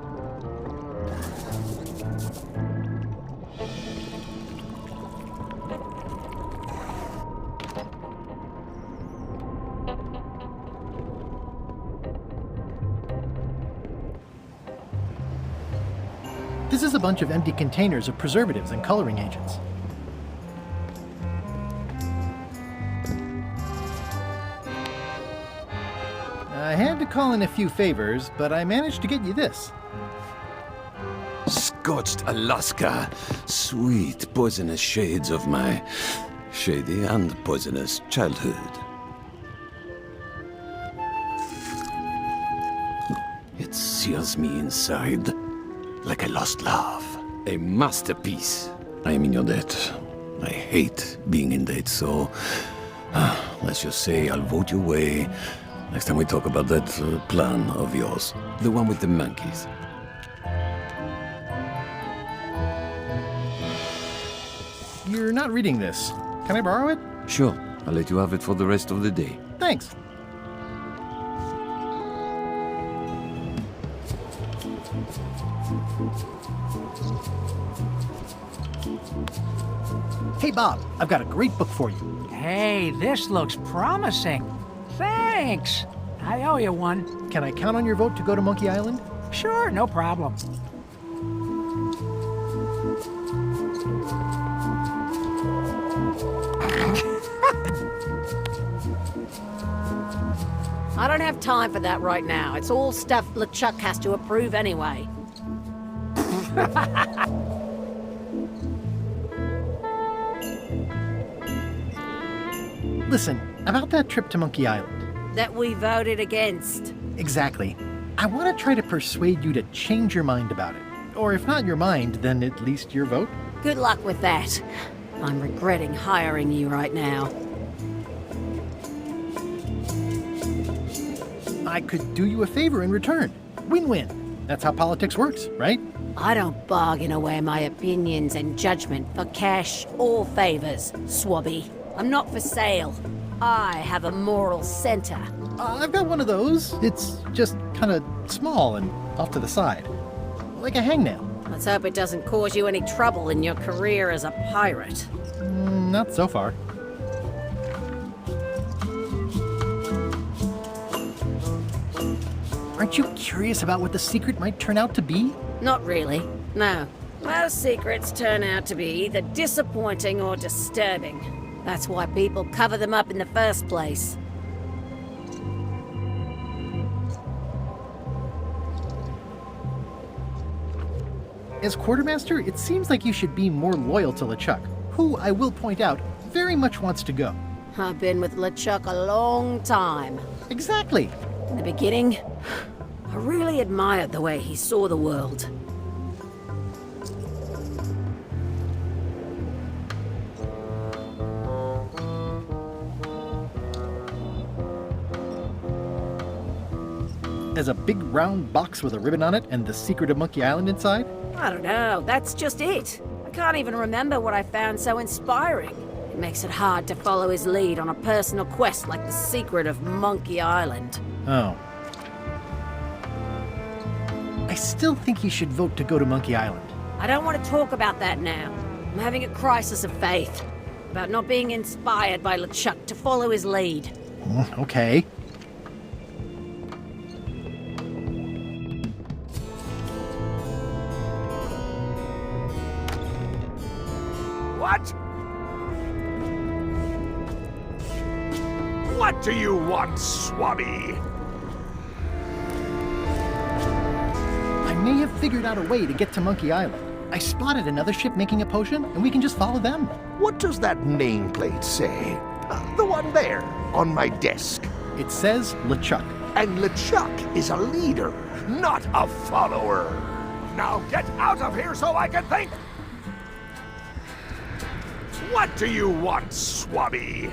This is a bunch of empty containers of preservatives and coloring agents. I had to call in a few favors, but I managed to get you this. Scorched Alaska, sweet poisonous shades of my shady and poisonous childhood. It seals me inside like a lost love. A masterpiece. I am in your debt. I hate being in debt, so let's just say I'll vote your way next time we talk about that plan of yours. The one with the monkeys. You're not reading this. Can I borrow it? Sure, I'll let you have it for the rest of the day. Thanks. Hey Bob, I've got a great book for you. Hey, this looks promising. Thanks. I owe you one. Can I count on your vote to go to Monkey Island? Sure, no problem. I don't have time for that right now. It's all stuff LeChuck has to approve anyway. Listen, about that trip to Monkey Island. That we voted against. Exactly. I want to try to persuade you to change your mind about it. Or if not your mind, then at least your vote. Good luck with that. I'm regretting hiring you right now. I could do you a favor in return. Win-win. That's how politics works, right? I don't bargain away my opinions and judgment for cash or favors, Swabby. I'm not for sale. I have a moral center. I've got one of those. It's just kind of small and off to the side. Like a hangnail. Let's hope it doesn't cause you any trouble in your career as a pirate. Not so far. Aren't you curious about what the secret might turn out to be? Not really, no. Most secrets turn out to be either disappointing or disturbing. That's why people cover them up in the first place. As quartermaster, it seems like you should be more loyal to LeChuck, who, I will point out, very much wants to go. I've been with LeChuck a long time. Exactly. In the beginning, I really admired the way he saw the world. As a big round box with a ribbon on it and the secret of Monkey Island inside? I don't know, that's just it. I can't even remember what I found so inspiring. It makes it hard to follow his lead on a personal quest like the secret of Monkey Island. Oh. I still think he should vote to go to Monkey Island. I don't want to talk about that now. I'm having a crisis of faith. About not being inspired by LeChuck to follow his lead. Okay. What do you want, Swabby? I may have figured out a way to get to Monkey Island. I spotted another ship making a potion, and we can just follow them. What does that nameplate say? The one there, on my desk. It says LeChuck. And LeChuck is a leader, not a follower. Now get out of here so I can think! What do you want, Swabby?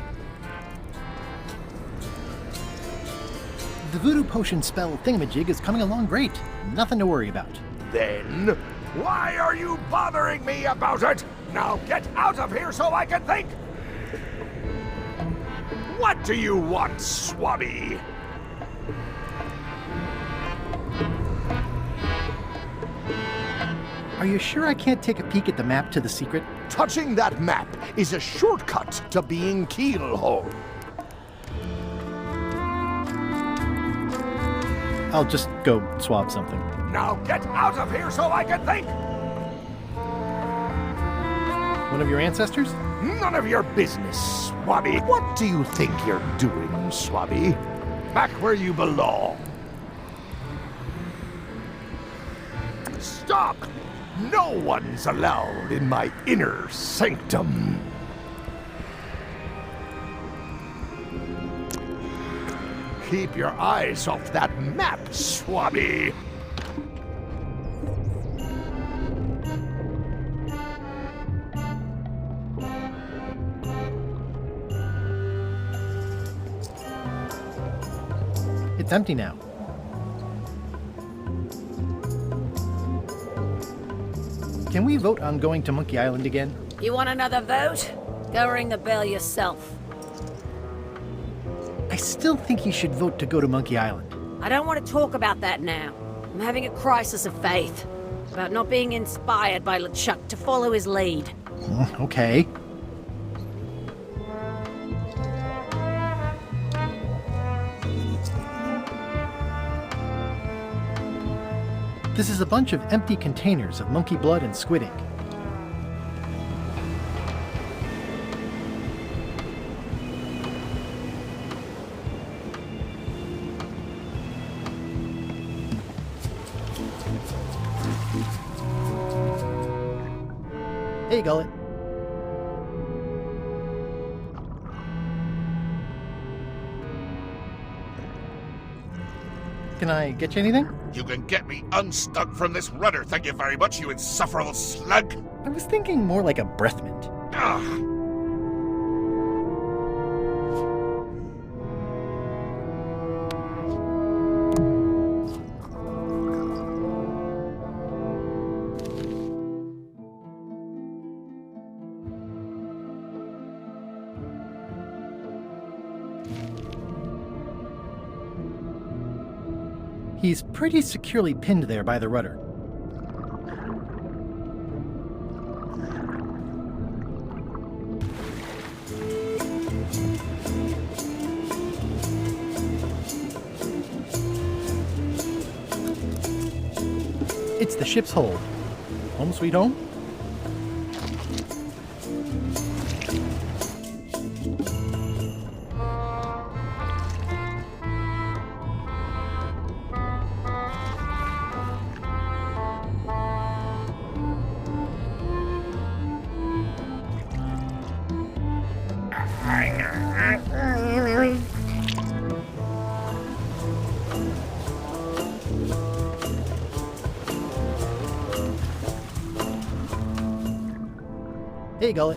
The voodoo potion spell thingamajig is coming along great. Nothing to worry about. Then, why are you bothering me about it? Now get out of here so I can think! What do you want, Swabby? Are you sure I can't take a peek at the map to the secret? Touching that map is a shortcut to being keelhole. I'll just go swab something. Now get out of here so I can think! One of your ancestors? None of your business, Swabby. What do you think you're doing, Swabby? Back where you belong. Stop! No one's allowed in my inner sanctum. Keep your eyes off that map, Swabby. It's empty now. Can we vote on going to Monkey Island again? You want another vote? Go ring the bell yourself. I still think you should vote to go to Monkey Island. I don't want to talk about that now. I'm having a crisis of faith. About not being inspired by LeChuck to follow his lead. Okay. This is a bunch of empty containers of monkey blood and squid ink. Hey, Gullet. Can I get you anything? You can get me unstuck from this rudder, thank you very much, you insufferable slug! I was thinking more like a breath mint. Ugh. He's pretty securely pinned there by the rudder. It's the ship's hold. Home sweet home? Hey, Gullet.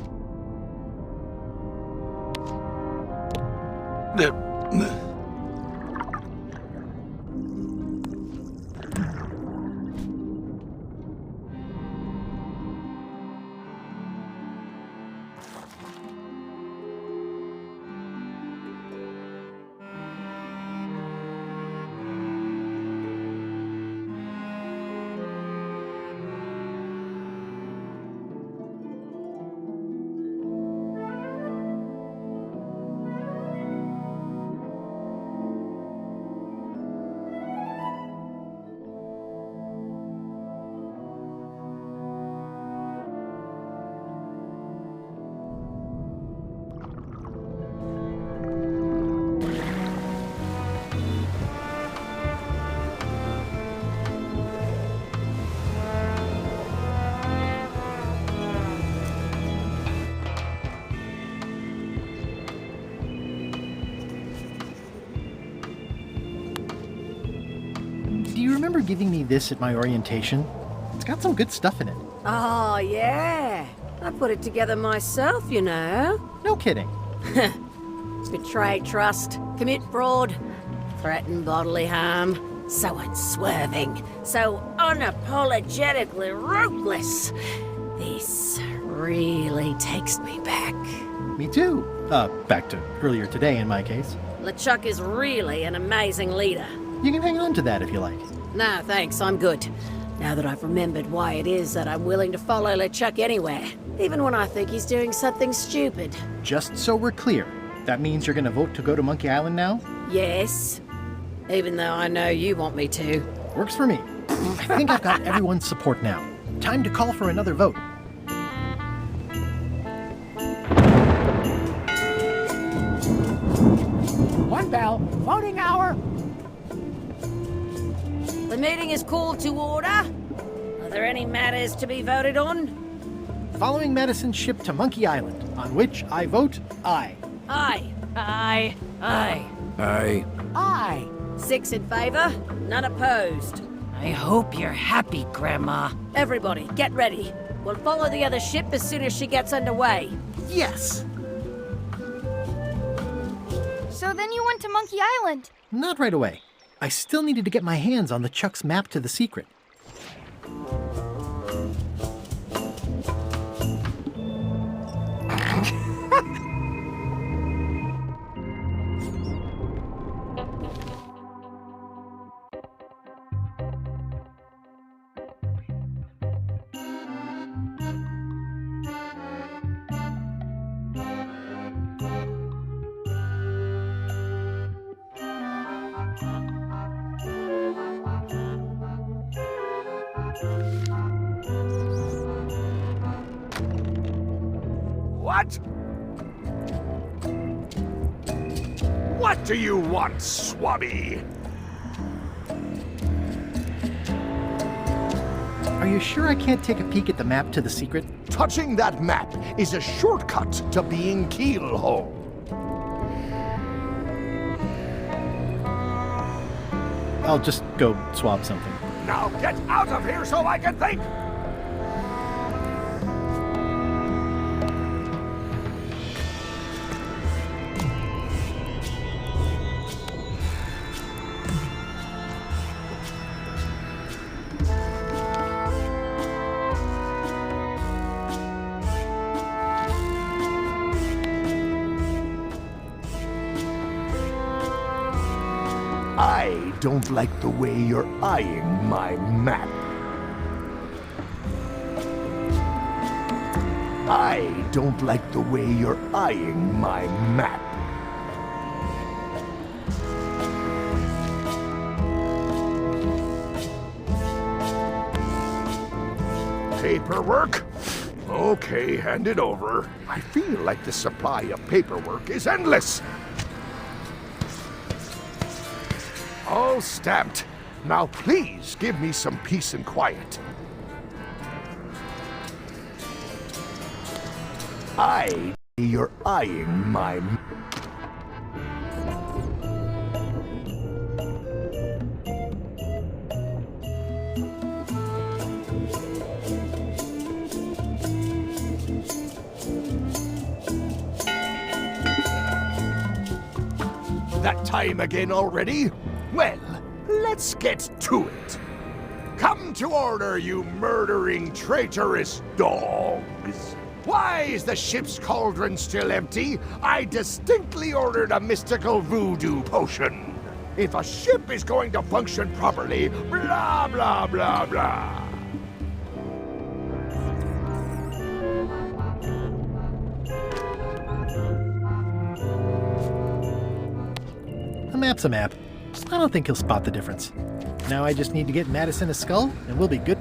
remember giving me this at my orientation? It's got some good stuff in it. Oh, yeah. I put it together myself, you know. No kidding. Betray trust, commit fraud, threaten bodily harm. So unswerving, so unapologetically ruthless. This really takes me back. Me too. Back to earlier today in my case. LeChuck is really an amazing leader. You can hang on to that if you like. No, thanks, I'm good. Now that I've remembered why it is that I'm willing to follow LeChuck anywhere, even when I think he's doing something stupid. Just so we're clear, that means you're gonna vote to go to Monkey Island now? Yes, even though I know you want me to. Works for me. I think I've got everyone's support now. Time to call for another vote. One bell, voting hour. The meeting is called to order. Are there any matters to be voted on? Following Madison's ship to Monkey Island, on which I vote aye. Aye. Aye. Aye. Aye. Aye. 6 in favor, none opposed. I hope you're happy, Grandma. Everybody, get ready. We'll follow the other ship as soon as she gets underway. Yes! So then you went to Monkey Island. Not right away. I still needed to get my hands on the Chuck's map to the secret. What? What do you want, Swabby? Are you sure I can't take a peek at the map to the secret? Touching that map is a shortcut to being keelhauled. I'll just go swab something. Now get out of here so I can think! I don't like the way you're eyeing my map. I don't like the way you're eyeing my map. Paperwork? Okay, hand it over. I feel like the supply of paperwork is endless. All stamped. Now please give me some peace and quiet. You're eyeing my... That time again already? Well, let's get to it. Come to order, you murdering, traitorous dogs. Why is the ship's cauldron still empty? I distinctly ordered a mystical voodoo potion. If a ship is going to function properly, blah, blah, blah, blah. A map's a map. I don't think he'll spot the difference. Now I just need to get Madison a skull, and we'll be good.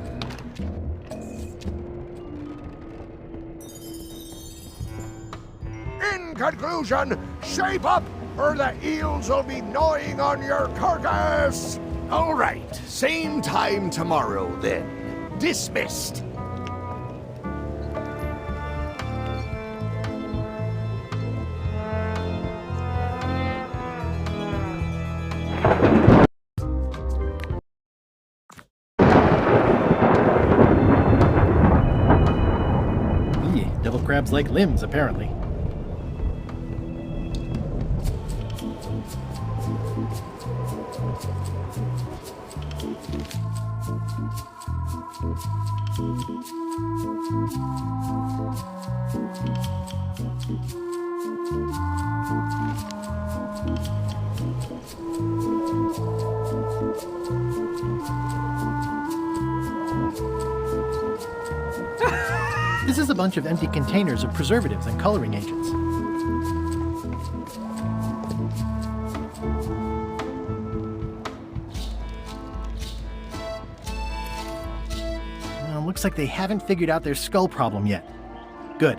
In conclusion, shape up, or the eels will be gnawing on your carcass. All right, same time tomorrow then. Dismissed. crabs like limbs, apparently. This is a bunch of empty containers of preservatives and coloring agents. Looks like they haven't figured out their skull problem yet. Good.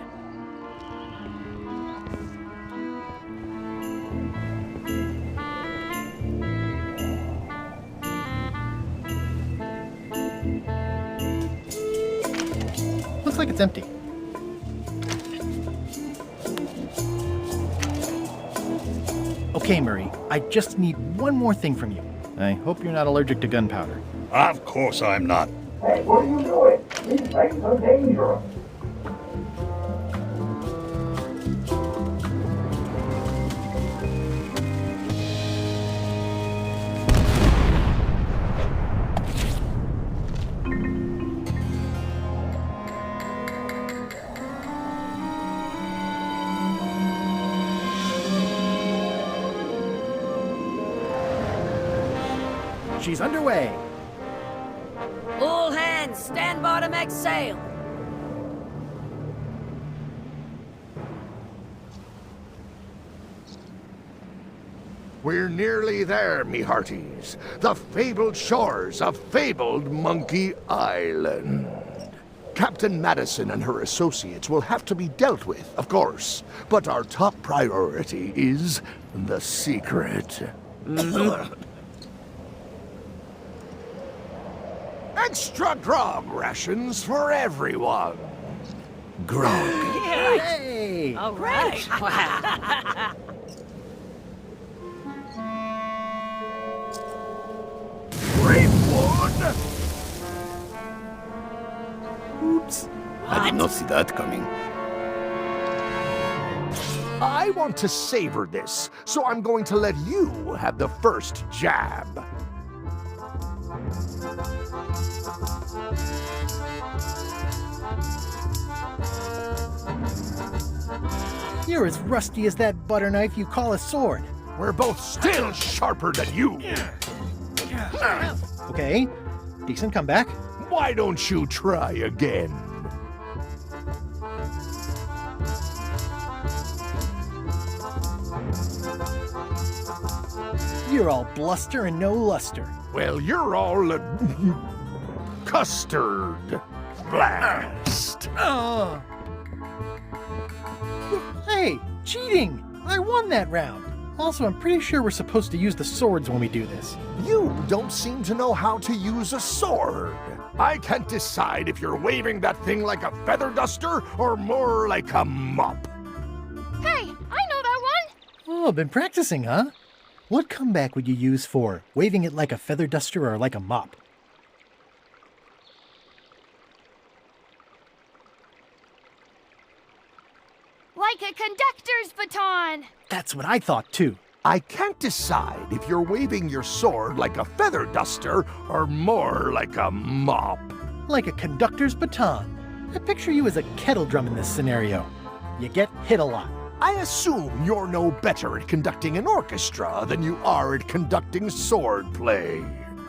Looks like it's empty. Okay, Murray, I just need one more thing from you. I hope you're not allergic to gunpowder. Of course I'm not. Hey, what are you doing? These things are dangerous. She's underway. All hands, stand by to make sail. We're nearly there, me hearties. The fabled shores of fabled Monkey Island. Captain Madison and her associates will have to be dealt with, of course. But our top priority is the secret. Extra grog rations for everyone. Grog. Hey! All right. Wow. Great one! Oops. I did not see that coming. I want to savor this, so I'm going to let you have the first jab. You're as rusty as that butter knife you call a sword. We're both still sharper than you. Okay, decent comeback. Why don't you try again? You're all bluster and no luster. Well, you're all custard. Blast. Hey, cheating! I won that round. Also, I'm pretty sure we're supposed to use the swords when we do this. You don't seem to know how to use a sword. I can't decide if you're waving that thing like a feather duster or more like a mop. Hey, I know that one! Oh, been practicing, huh? What comeback would you use for waving it like a feather duster or like a mop? Like a conductor's baton! That's what I thought, too. I can't decide if you're waving your sword like a feather duster or more like a mop. Like a conductor's baton. I picture you as a kettle drum in this scenario. You get hit a lot. I assume you're no better at conducting an orchestra than you are at conducting sword play.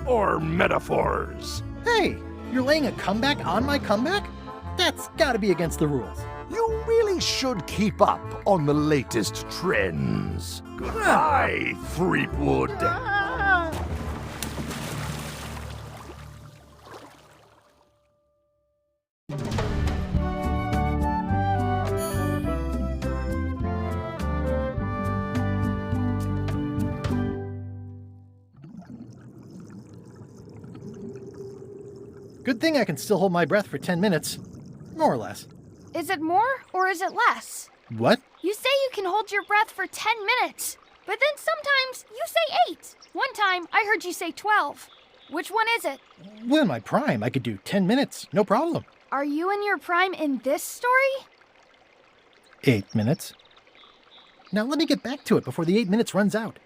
Or metaphors. Hey, you're laying a comeback on my comeback? That's gotta be against the rules. You really should keep up on the latest trends. Goodbye, Threepwood. Good thing I can still hold my breath for 10 minutes. More or less. Is it more or is it less? What? You say you can hold your breath for 10 minutes, but then sometimes you say 8. One time I heard you say 12. Which one is it? Well, in my prime, I could do 10 minutes, no problem. Are you in your prime in this story? 8 minutes. Now let me get back to it before the 8 minutes runs out.